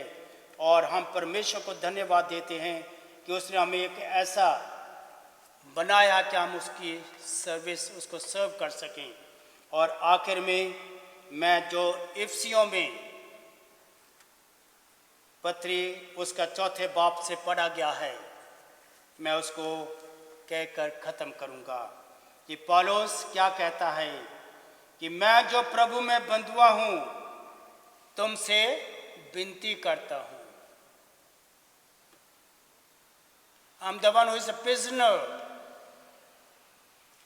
और हम परमेश्वर को धन्यवाद देते हैं कि उसने हमें एक ऐसा बनाया कि हम उसकी सर्विस, उसको सर्व कर सकें। और आखिर में मैं जो इफिसियों में पत्री उसका 4 बाब से पढ़ा गया है, मैं उसको कहकर ख़त्म करूँगा कि पौलुस क्या कहता है कि मैं जो प्रभु में बंधुआ हूँ तुमसे विनती करता हूँ। I'm the one who is a prisoner.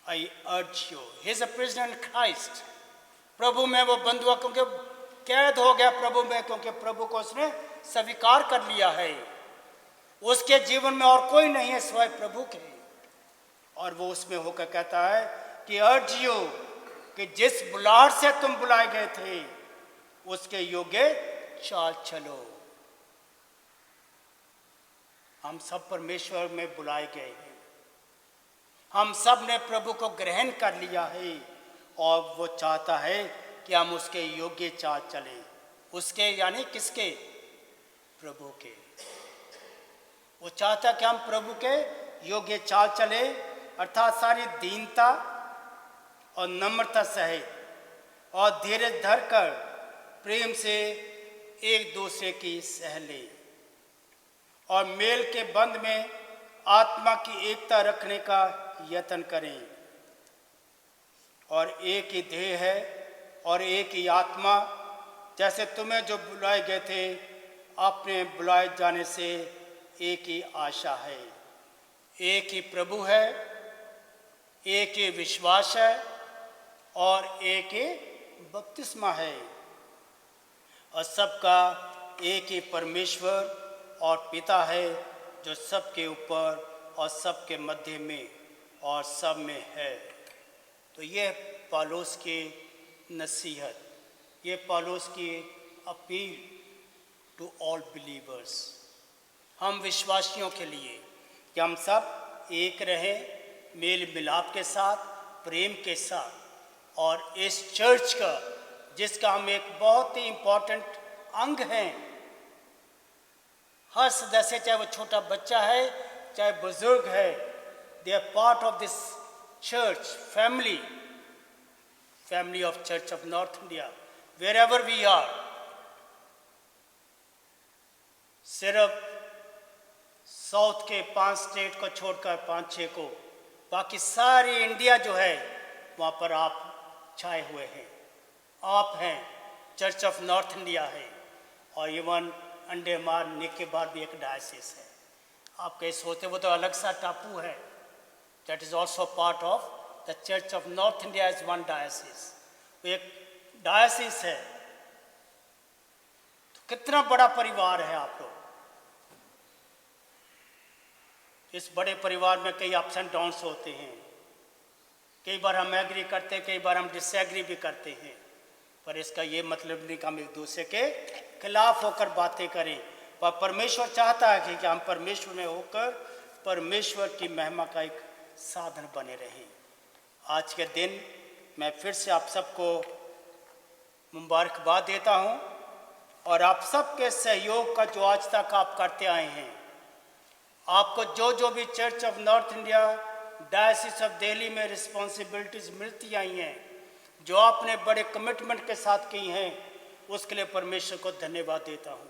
I urge you. He is a prisoner in Christ. प्रभु में वो बंधुआ, क्योंकि कैद हो गया प्रभु में, क्योंकि प्रभु को उसने स्वीकार कर लिया है। उसके जीवन में और कोई नहीं है सिवाय प्रभु के, और वो उसमें होकर कहता है कि अर्ज यू, कि जिस बुलाहट से तुम बुलाए गए थे उसके योग्य चाल चलो। हम सब परमेश्वर में बुलाए गए हैं, हम सब ने प्रभु को ग्रहण कर लिया है, और वो चाहता है कि हम उसके योग्य चाल चलें। उसके यानी किसके? प्रभु के। वो चाहता कि हम प्रभु के योग्य चाल चले, अर्थात सारी दीनता और नम्रता सहित और धीरज धरकर प्रेम से एक दूसरे की सह ले, और मेल के बंध में आत्मा की एकता रखने का यत्न करें। और एक ही देह है और एक ही आत्मा, जैसे तुम्हें जो बुलाए गए थे अपने बुलाए जाने से एक ही आशा है। एक ही प्रभु है, एक ही विश्वास है और एक ही बपतिस्मा है, और सबका एक ही परमेश्वर और पिता है जो सबके ऊपर और सबके मध्य में और सब में है। तो ये पौलुस की नसीहत, ये पौलुस की अपील टू ऑल बिलीवर्स, हम विश्वासियों के लिए, कि हम सब एक रहें मेल मिलाप के साथ, प्रेम के साथ, और इस चर्च का जिसका हम एक बहुत ही इम्पोर्टेंट अंग हैं। हर सदस्य, चाहे वो छोटा बच्चा है चाहे बुजुर्ग है, they are part of this church family, family of Church of North India, wherever we are. सिर्फ साउथ के 5 स्टेट को छोड़कर 5-6 को, बाकी सारी इंडिया जो है वहाँ पर आप छाए हुए हैं, आप हैं। चर्च ऑफ नॉर्थ इंडिया है, और इवन अंडमान निकोबार भी एक डायसिस है। आप कहीं सोचते वो तो अलग सा टापू है, that is also part of the Church of North India is one diocese, वो एक डायसिस है। तो कितना बड़ा परिवार है आप लोग। इस बड़े परिवार में कई अप्स एंड डाउन्स होते हैं, कई बार हम एग्री करते हैं, कई बार हम डिसएग्री भी करते हैं, पर इसका ये मतलब नहीं कि हम एक दूसरे के खिलाफ होकर बातें करें। पर परमेश्वर चाहता है कि हम परमेश्वर में होकर परमेश्वर की महिमा का एक साधन बने रहें। आज के दिन मैं फिर से आप सबको मुबारकबाद देता हूं, और आप सबके सहयोग का जो आज तक आप करते आए हैं, आपको जो जो भी church of North India diocese of Delhi में रिस्पॉन्सिबिलिटीज मिलती आई हैं, जो आपने बड़े कमिटमेंट के साथ की हैं, उसके लिए परमेश्वर को धन्यवाद देता हूँ।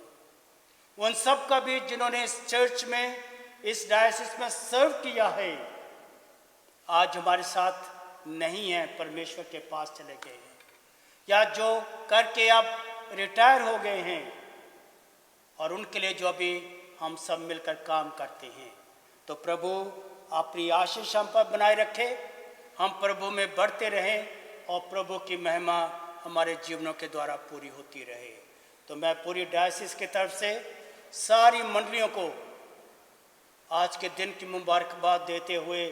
उन सब का भी जिन्होंने इस चर्च में, इस डायसिस में सर्व किया है, आज हमारे साथ नहीं है, परमेश्वर के पास चले गए हैं, या जो करके अब रिटायर हो गए हैं, और उनके लिए जो अभी हम सब मिलकर काम करते हैं। तो प्रभु अपनी आशीष हम पर बनाए रखे, हम प्रभु में बढ़ते रहें, और प्रभु की महिमा हमारे जीवनों के द्वारा पूरी होती रहे। तो मैं पूरी डायसिस की तरफ से सारी मंडलियों को आज के दिन की मुबारकबाद देते हुए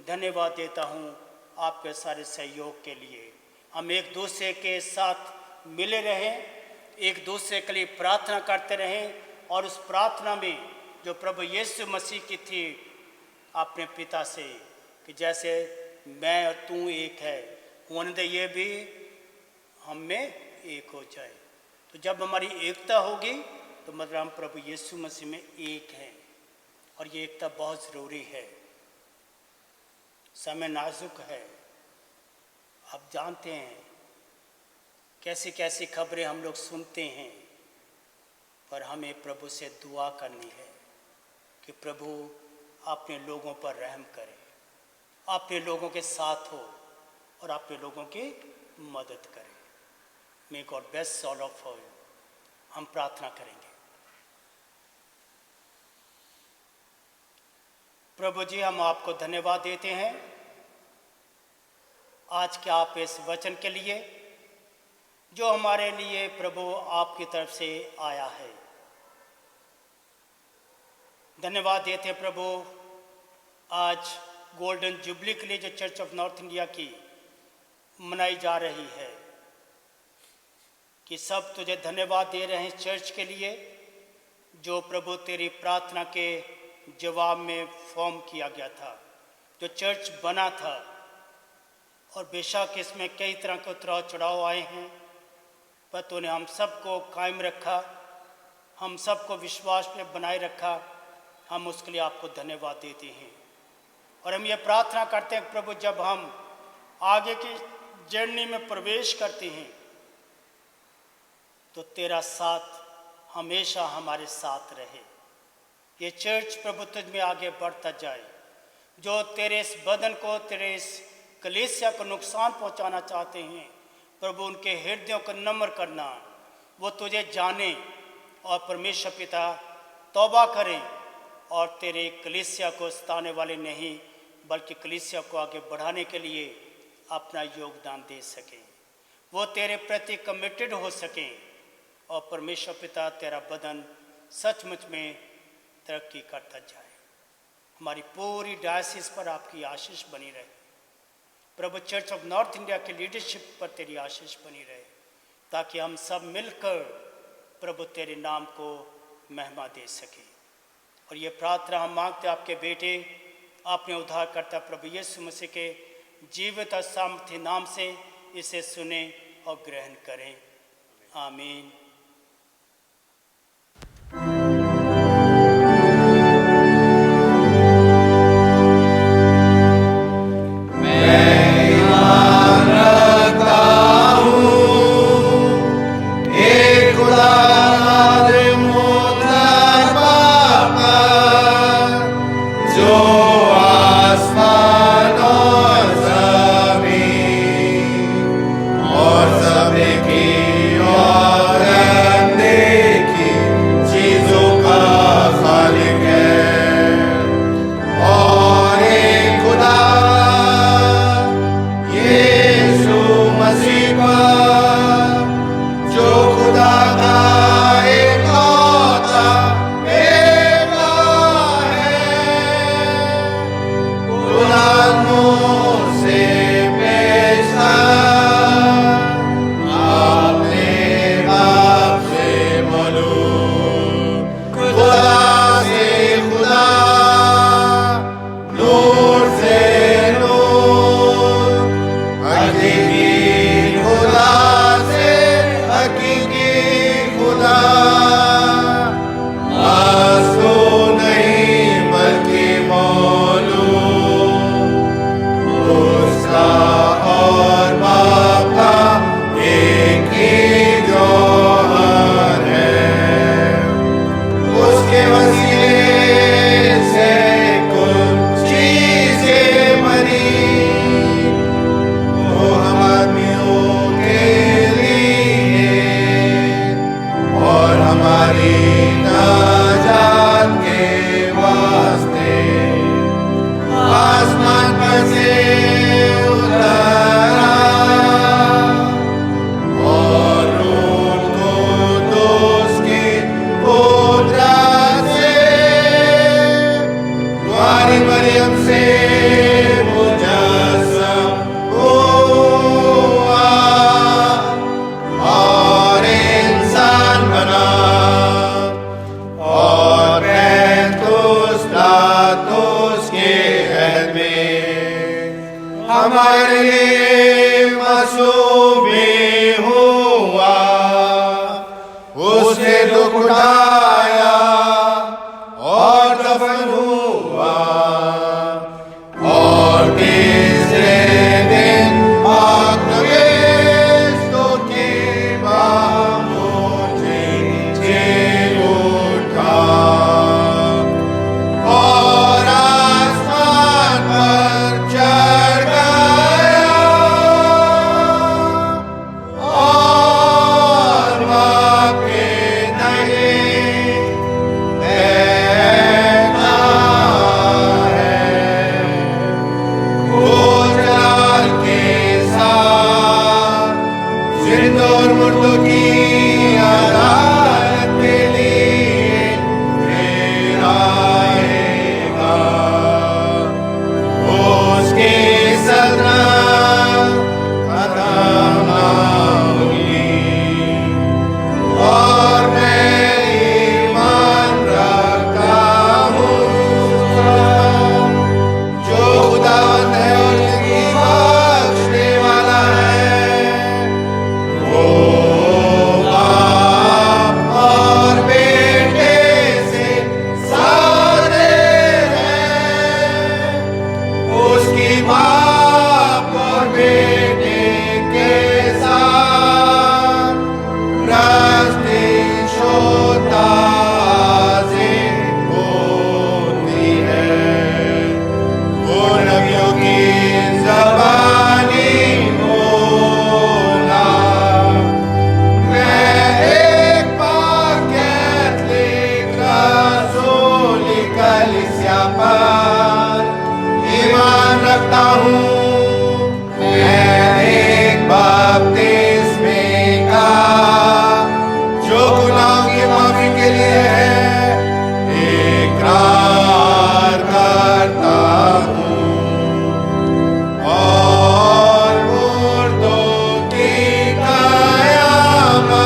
धन्यवाद देता हूँ आपके सारे सहयोग के लिए। हम एक दूसरे के साथ मिले रहें एक दूसरे के लिए प्रार्थना करते रहें और उस प्रार्थना में जो प्रभु यीशु मसीह की थी अपने पिता से कि जैसे मैं और तू एक है, होने ये भी हम में एक हो जाए। तो जब हमारी एकता होगी तो मतलब हम प्रभु यीशु मसीह में एक हैं, और ये एकता बहुत ज़रूरी है। समय नाजुक है, आप जानते हैं कैसी कैसी खबरें हम लोग सुनते हैं, पर हमें प्रभु से दुआ करनी है कि प्रभु अपने लोगों पर रहम करे, अपने लोगों के साथ हो और अपने लोगों की मदद करे। May God bless all of you. हम प्रार्थना करेंगे। प्रभु जी, हम आपको धन्यवाद देते हैं आज के आप इस वचन के लिए जो हमारे लिए प्रभु आपकी तरफ से आया है। धन्यवाद देते हैं प्रभु, आज गोल्डन जुबली के लिए जो चर्च ऑफ नॉर्थ इंडिया की मनाई जा रही है, कि सब तुझे धन्यवाद दे रहे हैं चर्च के लिए जो प्रभु तेरी प्रार्थना के जवाब में फॉर्म किया गया था, जो चर्च बना था। और बेशक इसमें कई तरह के उतराव चढ़ाव आए हैं, पर तूने हम सबको कायम रखा, हम सबको विश्वास में बनाए रखा। हम उसके लिए आपको धन्यवाद देते हैं। और हम ये प्रार्थना करते हैं प्रभु, जब हम आगे की जर्नी में प्रवेश करते हैं तो तेरा साथ हमेशा हमारे साथ रहे। ये चर्च प्रभु तुझ में आगे बढ़ता जाए। जो तेरे इस बदन को, तेरे इस कलीसिया को नुकसान पहुंचाना चाहते हैं प्रभु, उनके हृदयों को नम्र करना, वो तुझे जाने और परमेश्वर पिता तौबा करें और तेरे कलीसिया को सताने वाले नहीं बल्कि कलीसिया को आगे बढ़ाने के लिए अपना योगदान दे सकें। वो तेरे प्रति कमिटेड हो सकें और परमेश्वर पिता तेरा बदन सचमुच में तरक्की करता जाए। हमारी पूरी डायसिस पर आपकी आशीष बनी रहे प्रभु। चर्च ऑफ नॉर्थ इंडिया की लीडरशिप पर तेरी आशीष बनी रहे, ताकि हम सब मिलकर प्रभु तेरे नाम को महिमा दे सकें। और ये प्रार्थना हम मांगते आपके बेटे, आपने उद्धारकर्ता प्रभु यीशु मसीह के जीवित और सामर्थ्य नाम से इसे सुने और ग्रहण करें। आमीन। और सब की और हमारे लिए मासूम भी हुआ, उसने दुख उठाया और दफन हुआ, और तीसरे दिन आत्मविश्वास की मुझे चीर उठा, और आसमान पर चढ़ गया, और वापस नहीं बैठा है। भूचाल के साथ जिंदा और मुर्दों की अदालत के लिए फिर आएगा, उसकी सल्तनत खत्म ना होगी, और मैं ईमान रखता हूँ जो खुदावंद है और जिंदगी बख्शने वाला है, वो बाप और बेटे से सारे हैं, उसकी बाप और बेटे के साथ रास्ते शोता से होती है, वो नबियों की ज़बानी बोला, मैं एक पाक कैथोलिक रसूली कलीसिया पर ईमान रखता हूँ, मैं एक बपतिस्मे का जो गुनाहों की माफी के लिए है इकरार करता हूँ, और मुर्दों की क़यामत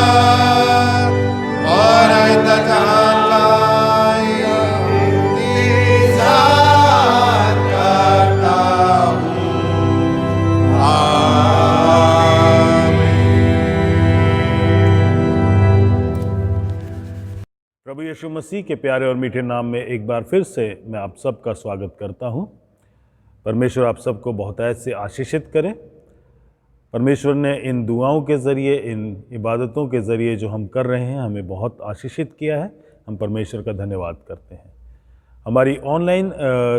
और आइंदा जहान का इंतज़ार करता हूँ। प्रभु यीशु मसीह के प्यारे और मीठे नाम में एक बार फिर से मैं आप सबका स्वागत करता हूं। परमेश्वर आप सबको बहुतायत से आशीषित करें। परमेश्वर ने इन दुआओं के ज़रिए, इन इबादतों के ज़रिए जो हम कर रहे हैं, हमें बहुत आशीषित किया है। हम परमेश्वर का धन्यवाद करते हैं। हमारी ऑनलाइन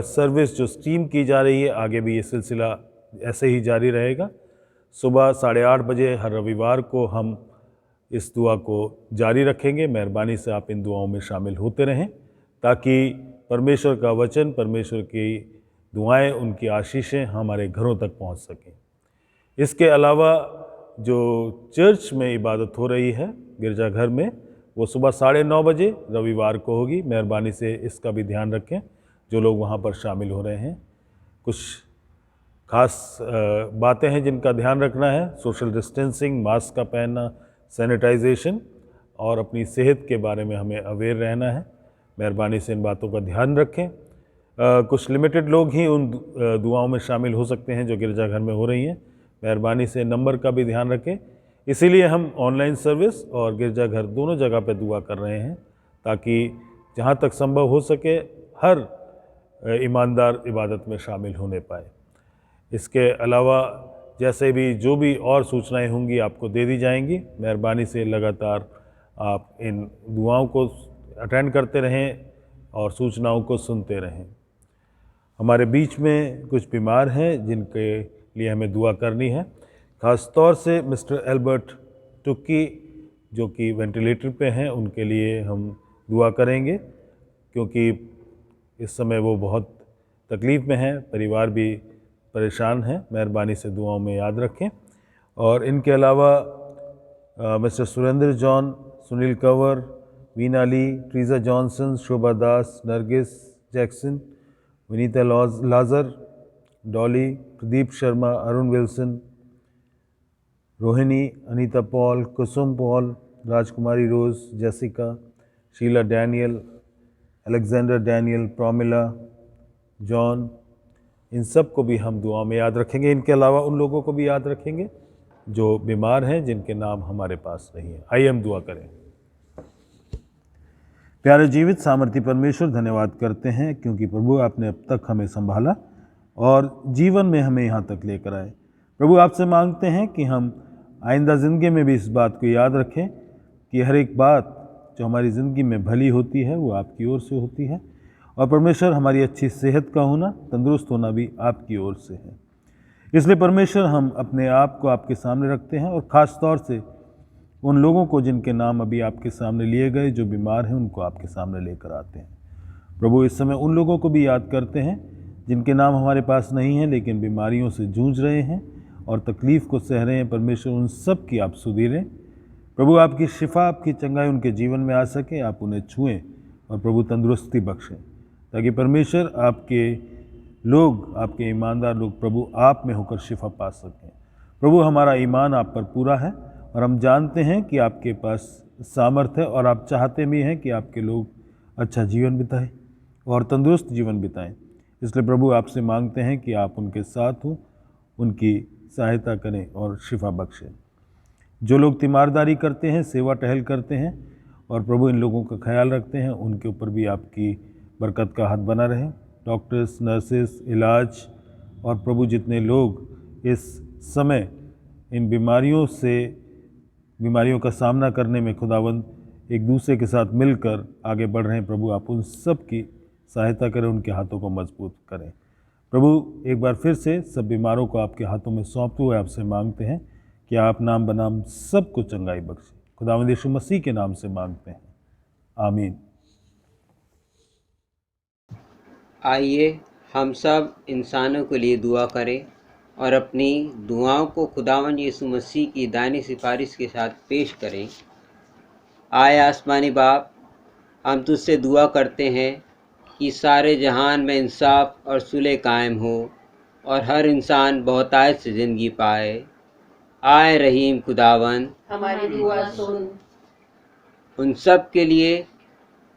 सर्विस जो स्ट्रीम की जा रही है, आगे भी ये सिलसिला ऐसे ही जारी रहेगा। सुबह 8:30 बजे हर रविवार को हम इस दुआ को जारी रखेंगे। मेहरबानी से आप इन दुआओं में शामिल होते रहें ताकि परमेश्वर का वचन, परमेश्वर की दुआएं, उनकी आशीषें हमारे घरों तक पहुंच सकें। इसके अलावा जो चर्च में इबादत हो रही है गिरजाघर में, वो सुबह 9:30 बजे रविवार को होगी। मेहरबानी से इसका भी ध्यान रखें जो लोग वहाँ पर शामिल हो रहे हैं। कुछ खास बातें हैं जिनका ध्यान रखना है। सोशल डिस्टेंसिंग, मास्क का पहनना, सैनिटाइजेशन और अपनी सेहत के बारे में हमें अवेयर रहना है। मेहरबानी से इन बातों का ध्यान रखें। कुछ लिमिटेड लोग ही उन दुआओं में शामिल हो सकते हैं जो गिरजाघर में हो रही हैं। मेहरबानी से नंबर का भी ध्यान रखें। इसीलिए हम ऑनलाइन सर्विस और गिरजाघर दोनों जगह पे दुआ कर रहे हैं ताकि जहाँ तक संभव हो सके हर ईमानदार इबादत में शामिल होने पाए। इसके अलावा जैसे भी जो भी और सूचनाएं होंगी आपको दे दी जाएंगी। मेहरबानी से लगातार आप इन दुआओं को अटेंड करते रहें और सूचनाओं को सुनते रहें। हमारे बीच में कुछ बीमार हैं जिनके लिए हमें दुआ करनी है। ख़ास तौर से मिस्टर एल्बर्ट टुक्की जो कि वेंटिलेटर पे हैं, उनके लिए हम दुआ करेंगे क्योंकि इस समय वो बहुत तकलीफ़ में हैं, परिवार भी परेशान हैं। मेहरबानी से दुआओं में याद रखें। और इनके अलावा mister Surendra John, Sunil Kanwar, Veena Lee, Theresa Johnson, Shobha Das, Nargis Jackson, Vinita Lazar, Dolly, Pradeep Sharma, Arun Wilson, Rohini, Anita Paul, Kusum Paul, Rajkumari Rose, Jessica, Sheela Daniel, Alexander Daniel, Promila, John, इन सब को भी हम दुआ में याद रखेंगे। इनके अलावा उन लोगों को भी याद रखेंगे जो बीमार हैं, जिनके नाम हमारे पास नहीं है। आइए हम दुआ करें। प्यारे जीवित सामर्थी परमेश्वर, धन्यवाद करते हैं क्योंकि प्रभु आपने अब तक हमें संभाला और जीवन में हमें यहाँ तक लेकर आए। प्रभु आपसे मांगते हैं कि हम आइंदा ज़िंदगी में भी इस बात को याद रखें कि हर एक बात जो हमारी ज़िंदगी में भली होती है वो आपकी ओर से होती है, और परमेश्वर हमारी अच्छी सेहत का होना, तंदुरुस्त होना भी आपकी ओर से है। इसलिए परमेश्वर हम अपने आप को आपके सामने रखते हैं, और ख़ास तौर से उन लोगों को जिनके नाम अभी आपके सामने लिए गए, जो बीमार हैं, उनको आपके सामने लेकर आते हैं। प्रभु इस समय उन लोगों को भी याद करते हैं जिनके नाम हमारे पास नहीं हैं लेकिन बीमारियों से जूझ रहे हैं और तकलीफ़ को सह रहे हैं। परमेश्वर उन सब की आप सुधीरें। प्रभु आपकी शिफा, आपकी चंगाई उनके जीवन में आ सके, आप उन्हें छुएं और प्रभु तंदुरुस्ती बख्शें, ताकि परमेश्वर आपके लोग, आपके ईमानदार लोग प्रभु आप में होकर शिफा पा सकें। प्रभु हमारा ईमान आप पर पूरा है और हम जानते हैं कि आपके पास सामर्थ्य है और आप चाहते भी हैं कि आपके लोग अच्छा जीवन बिताएं और तंदुरुस्त जीवन बिताएं। इसलिए प्रभु आपसे मांगते हैं कि आप उनके साथ हों, उनकी सहायता करें और शिफा बख्शें। जो लोग तीमारदारी करते हैं, सेवा टहल करते हैं और प्रभु इन लोगों का ख्याल रखते हैं, उनके ऊपर भी आपकी बरकत का हाथ बना रहे। डॉक्टर्स, नर्सेस, इलाज और प्रभु जितने लोग इस समय इन बीमारियों का सामना करने में खुदावंद एक दूसरे के साथ मिलकर आगे बढ़ रहे हैं, प्रभु आप उन सब की सहायता करें, उनके हाथों को मजबूत करें। प्रभु एक बार फिर से सब बीमारों को आपके हाथों में सौंपते हुए आपसे मांगते हैं कि आप नाम बनाम सबको चंगाई बख्शें। खुदावंद यीशु मसीह के नाम से मांगते हैं, आमीन। आइए हम सब इंसानों के लिए दुआ करें और अपनी दुआओं को खुदावंद यीशु मसीह की दानी सिफारिश के साथ पेश करें। आए आसमानी बाप, हम तुझसे दुआ करते हैं कि सारे जहान में इंसाफ और सुलह कायम हो और हर इंसान बहुतायत से ज़िंदगी पाए। आए रहीम खुदावंद, हमारी दुआ सुन। उन सब के लिए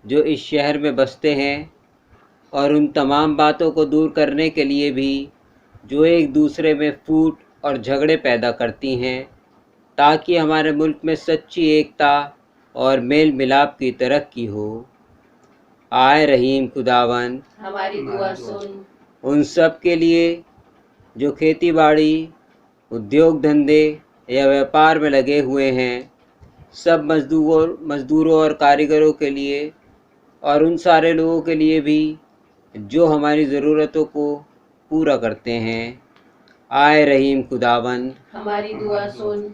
जो इस शहर में बसते हैं और उन तमाम बातों को दूर करने के लिए भी जो एक दूसरे में फूट और झगड़े पैदा करती हैं, ताकि हमारे मुल्क में सच्ची एकता और मेल मिलाप की तरक्की हो। आए रहीम खुदावन, हमारी दुआ सुन। उन सब के लिए जो खेती बाड़ी, उद्योग धंधे या व्यापार में लगे हुए हैं, सब मज़दूरों और कारीगरों के लिए, और उन सारे लोगों के लिए भी जो हमारी ज़रूरतों को पूरा करते हैं। आए रहीम खुदावन, हमारी दुआ सुन।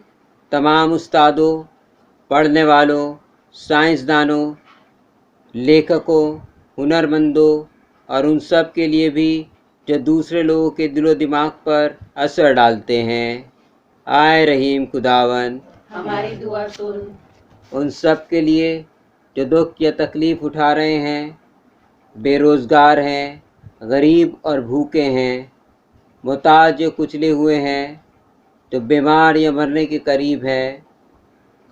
तमाम उस्तादों, पढ़ने वालों, साइंसदानों, लेखकों, हुनरमंदों और उन सब के लिए भी जो दूसरे लोगों के दिलो दिमाग पर असर डालते हैं। आए रहीम खुदावन, हमारी दुआ सुन। उन सब के लिए जो दुख या तकलीफ़ उठा रहे हैं, बेरोज़गार हैं, गरीब और भूखे हैं, मुहताज जो कुचले हुए हैं, जो बीमार या मरने के करीब है।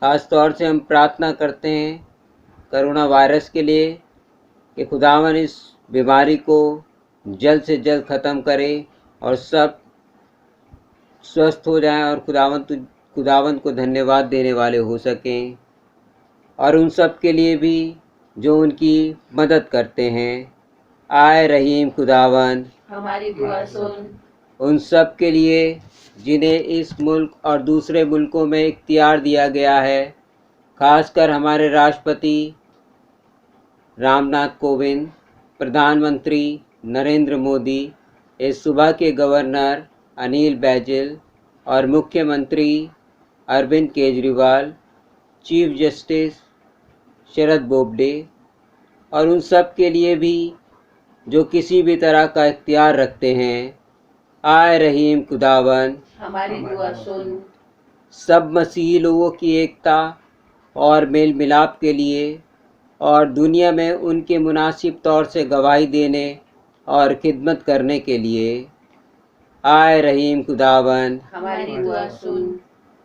ख़ास तौर से हम प्रार्थना करते हैं कोरोना वायरस के लिए कि खुदावन इस बीमारी को जल्द से जल्द ख़त्म करे और सब स्वस्थ हो जाएं और खुदावन को धन्यवाद देने वाले हो सकें। और उन सब के लिए भी जो उनकी मदद करते हैं। आए रहीम खुदावन, हमारी दुआ सुन। उन सब के लिए जिन्हें इस मुल्क और दूसरे मुल्कों में इख्तियार दिया गया है, खासकर हमारे राष्ट्रपति रामनाथ कोविंद, प्रधानमंत्री नरेंद्र मोदी, इस सूबा के गवर्नर अनिल बैजल और मुख्यमंत्री अरविंद केजरीवाल, चीफ जस्टिस शरद बोबडे, और उन सब के लिए भी जो किसी भी तरह का इख्तियार रखते हैं। आए रहीम खुदावन, हमारी दुआ सुन। सब मसीही लोगों की एकता और मेल मिलाप के लिए और दुनिया में उनके मुनासिब तौर से गवाही देने और खिदमत करने के लिए। आए रहीम खुदावन, हमारी दुआ सुन।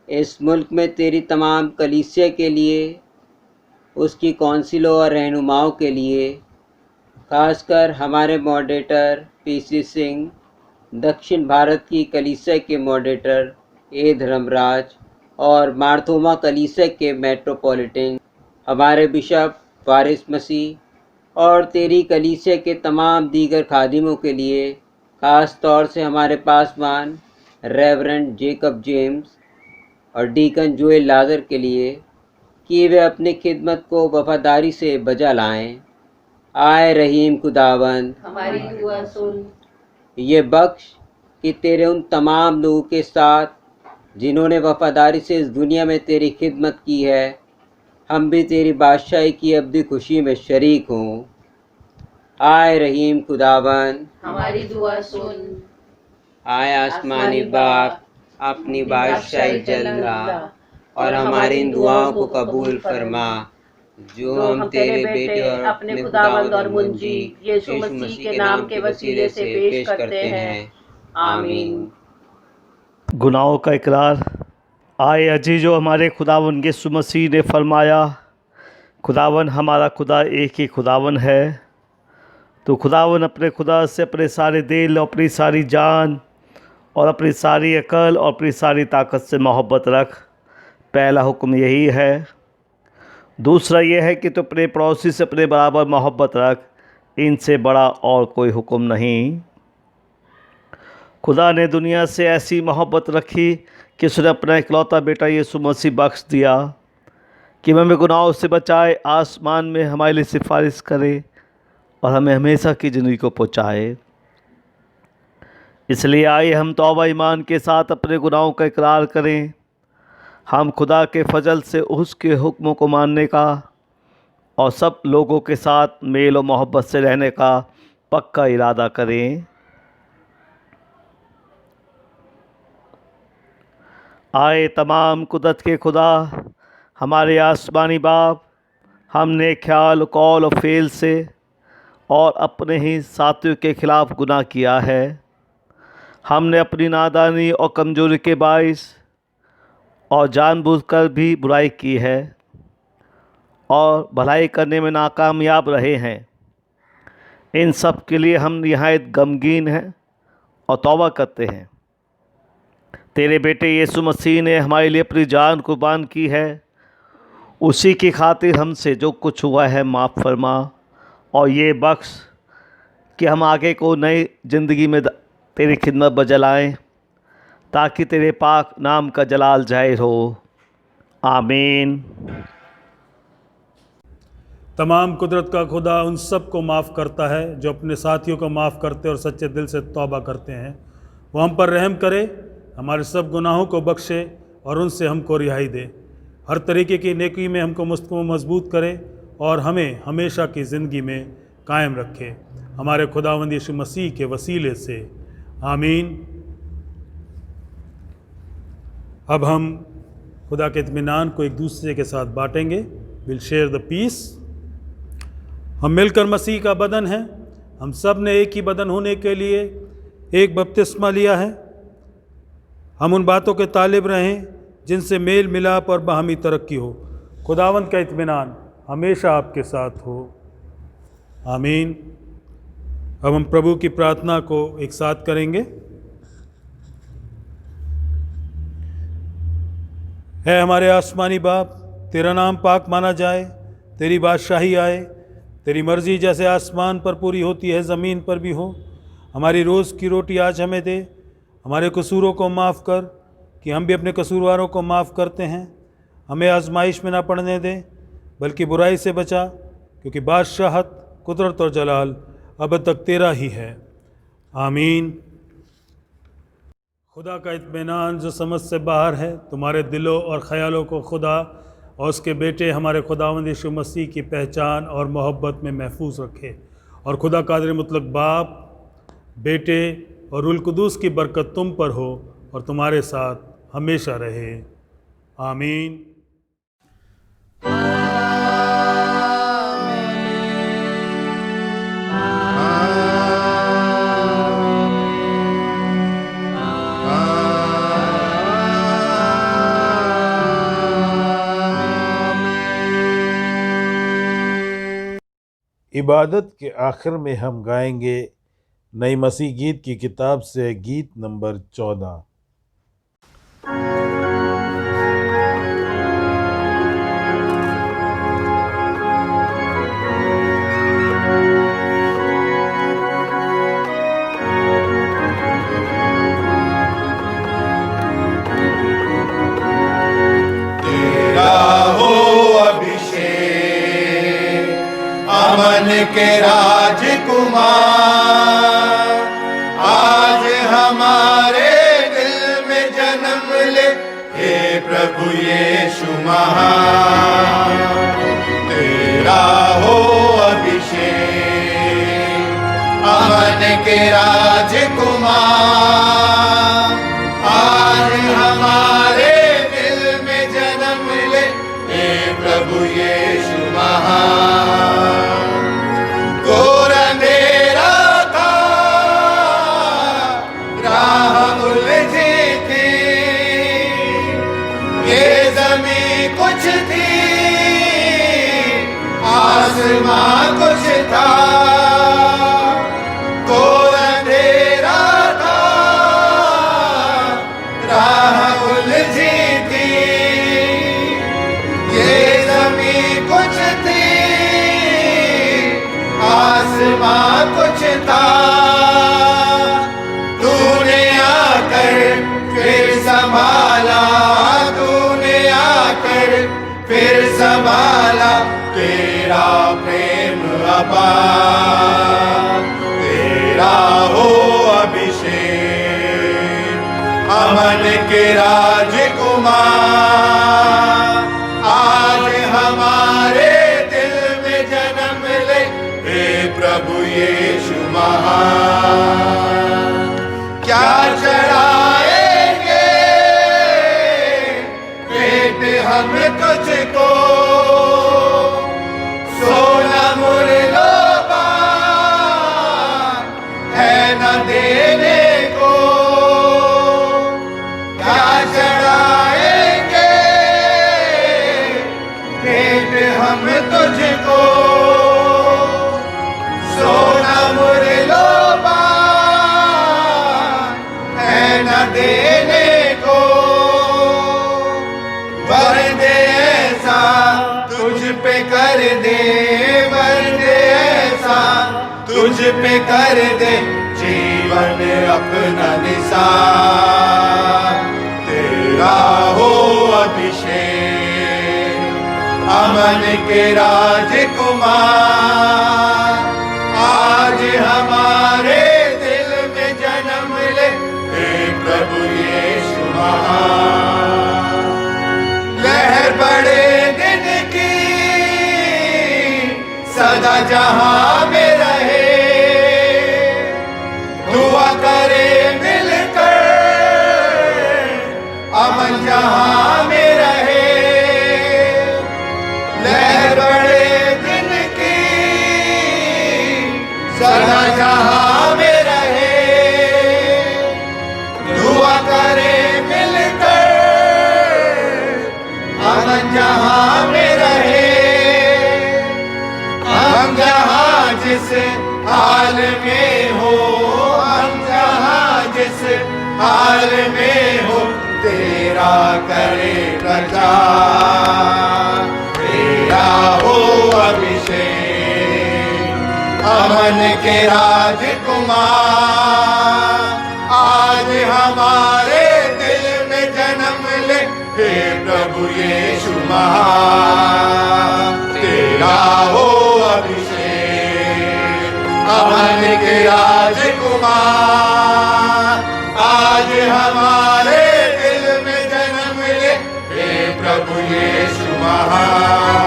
इस मुल्क में तेरी तमाम कलीसिया के लिए, उसकी कौंसिलों और रहनुमाओं के लिए, खासकर हमारे मॉडरेटर पीसी सिंह दक्षिण भारत की कलीसिया के मॉडरेटर ए धर्मराज और मार्थोमा कलीसिया के मेट्रोपॉलिटन, हमारे बिशप वारिस मसीह और तेरी कलीसिया के तमाम दीगर खादिमों के लिए, ख़ास तौर से हमारे पासवान रेवरेंड जेकब जेम्स और डीकन जोएल लाजर के लिए, कि वे अपनी खिदमत को वफादारी से बजा लाएं। आए रहीम खुदावंद, हमारी दुआ सुन। ये बख्श कि तेरे उन तमाम लोगों के साथ जिन्होंने वफादारी से इस दुनिया में तेरी खिदमत की है, हम भी तेरी बादशाही की अब्दी खुशी में शरीक हों। आए रहीम खुदावंद, हमारी दुआ सुन। आए आसमानी बाप, अपनी बादशाही जल्ला और हमारी इन दुआओं को कबूल फरमा, जो हम तेरे बेटे और अपने खुदावंद और मुंजी यीशु मसीह के नाम के वसीले से पेश करते हैं। आमीन। गुनाहों का इकरार। आए अजीजो, हमारे खुदावन यीशु मसीह ने फरमाया, खुदावन हमारा खुदा एक ही खुदावन है। तो खुदावन अपने खुदा से अपने सारे दिल, अपनी सारी जान और अपनी सारी अकल और अपनी सारी ताकत से मोहब्बत रख। पहला हुक्म यही है। दूसरा यह है कि तो अपने पड़ोसी से अपने बराबर मोहब्बत रख। इनसे बड़ा और कोई हुक्म नहीं। खुदा ने दुनिया से ऐसी मोहब्बत रखी कि उसने अपना इकलौता बेटा यीशु मसीह बख्श दिया कि हमें गुनाहों से बचाए, आसमान में हमारे लिए सिफारिश करे और हमें हमेशा की ज़िंदगी को पहुँचाए। इसलिए आइए हम तौबा ईमान के साथ अपने गुनाहों का इकरार करें। हम खुदा के फजल से उसके हुक्मों को मानने का और सब लोगों के साथ मेल और मोहब्बत से रहने का पक्का इरादा करें। आए तमाम कुदरत के खुदा, हमारे आसमानी बाप, हमने ख्याल, कौल और फ़ेल से और अपने ही साथियों के ख़िलाफ़ गुनाह किया है। हमने अपनी नादानी और कमज़ोरी के बाइस और जानबूझकर भी बुराई की है और भलाई करने में नाकामयाब रहे हैं। इन सब के लिए हम निहायत गमगीन हैं और तौबा करते हैं। तेरे बेटे यीशु मसीह ने हमारे लिए अपनी जान कुर्बान की है। उसी की खातिर हमसे जो कुछ हुआ है माफ़ फरमा और ये बख्श कि हम आगे को नई ज़िंदगी में तेरी खिदमत बजलाएँ, ताकि तेरे पाक नाम का जलाल जाहिर हो। आमीन। तमाम कुदरत का खुदा उन सब को माफ़ करता है जो अपने साथियों को माफ़ करते और सच्चे दिल से तौबा करते हैं। वो हम पर रहम करे, हमारे सब गुनाहों को बख्शे और उनसे हमको रिहाई दे। हर तरीके की नेकी में हमको मजबूत करे और हमें हमेशा की ज़िंदगी में कायम रखे, हमारे खुदावंद यीशु मसीह के वसीले से। आमीन। अब हम खुदा के इत्मीनान को एक दूसरे के साथ बांटेंगे। Will share the peace. हम मिलकर मसीह का बदन हैं। हम सब ने एक ही बदन होने के लिए एक बपतिस्मा लिया है। हम उन बातों के तालिब रहें जिनसे मेल मिलाप और बाहमी तरक्की हो। खुदावंद का इत्मीनान हमेशा आपके साथ हो। आमीन। अब हम प्रभु की प्रार्थना को एक साथ करेंगे। है हमारे आसमानी बाप, तेरा नाम पाक माना जाए, तेरी बादशाही आए, तेरी मर्ज़ी जैसे आसमान पर पूरी होती है ज़मीन पर भी हो। हमारी रोज़ की रोटी आज हमें दे। हमारे कसूरों को माफ़ कर कि हम भी अपने कसूरवारों को माफ़ करते हैं। हमें आजमाइश में ना पड़ने दे, बल्कि बुराई से बचा, क्योंकि बादशाहत, कुदरत और जलाल अब तक तेरा ही है। आमीन। खुदा का इत्मीनान जो समझ से बाहर है, तुम्हारे दिलों और ख़यालों को खुदा और उसके बेटे हमारे खुदावंद यीशु मसीह की पहचान और मोहब्बत में महफूज रखे। और खुदा कादिर मुतलक बाप, बेटे और रूहुल कुदूस की बरकत तुम पर हो और तुम्हारे साथ हमेशा रहे। आमीन। इबादत के आखिर में हम गाएंगे नई मसीह गीत की किताब से गीत नंबर 14। अमन के राजकुमार आज हमारे दिल में जन्म ले, हे प्रभु यीशु महान। तेरा हो अभिषेक अमन के राजकुमार आज हमारे दिल में जन्म ले, हे प्रभु यीशु महान। आसमां कुछ था, तो अंधेरा था, राह उलझी थी। ये ज़मीं कुछ थी, आसमां कुछ था। तूने आकर फिर संभाला, तूने आकर फिर संभाला। तेरा प्रेम अपार, तेरा हो अभिषेक अमन के राजकुमार आज हमारे दिल में जन्म ले, हे प्रभु यीशु महान। क्या चढ़ाएंगे पेट हम तुझको, सोना मुरलोबा है न देने को। क्या चढ़ाएंगे पेट हम तुझको, सोना मुरलोबा है न देने को। वरदे ऐसा तुझ पे कर दे, वरदे ऐसा तुझ पे कर दे, जीवन अपना निसार। तेरा हो अभिषेक अमन के राजकुमार आज हमारे दिल में जन्म ले, हे प्रभु यीशु महान। लहर बड़े दिन की सदा जहां में रहे, दुआ करे मिलकर अमन जहां में रहे। लहर बड़े दिन की सदा जहां में रहे, दुआ करे मिलकर अमन जहां में रहे। हम जहां जिस हाल में हो, हम जहां जिस हाल में हो, तेरा करे प्रचार। तेरा हो अभिषेक अमन के राजकुमार आज हमारे दिल में जन्म ले, हे प्रभु यीशु महान। तेरा हो अभिषेक अमन के राजकुमार आज हमारे दिल में जन्म ले, हे प्रभु यीशु महान।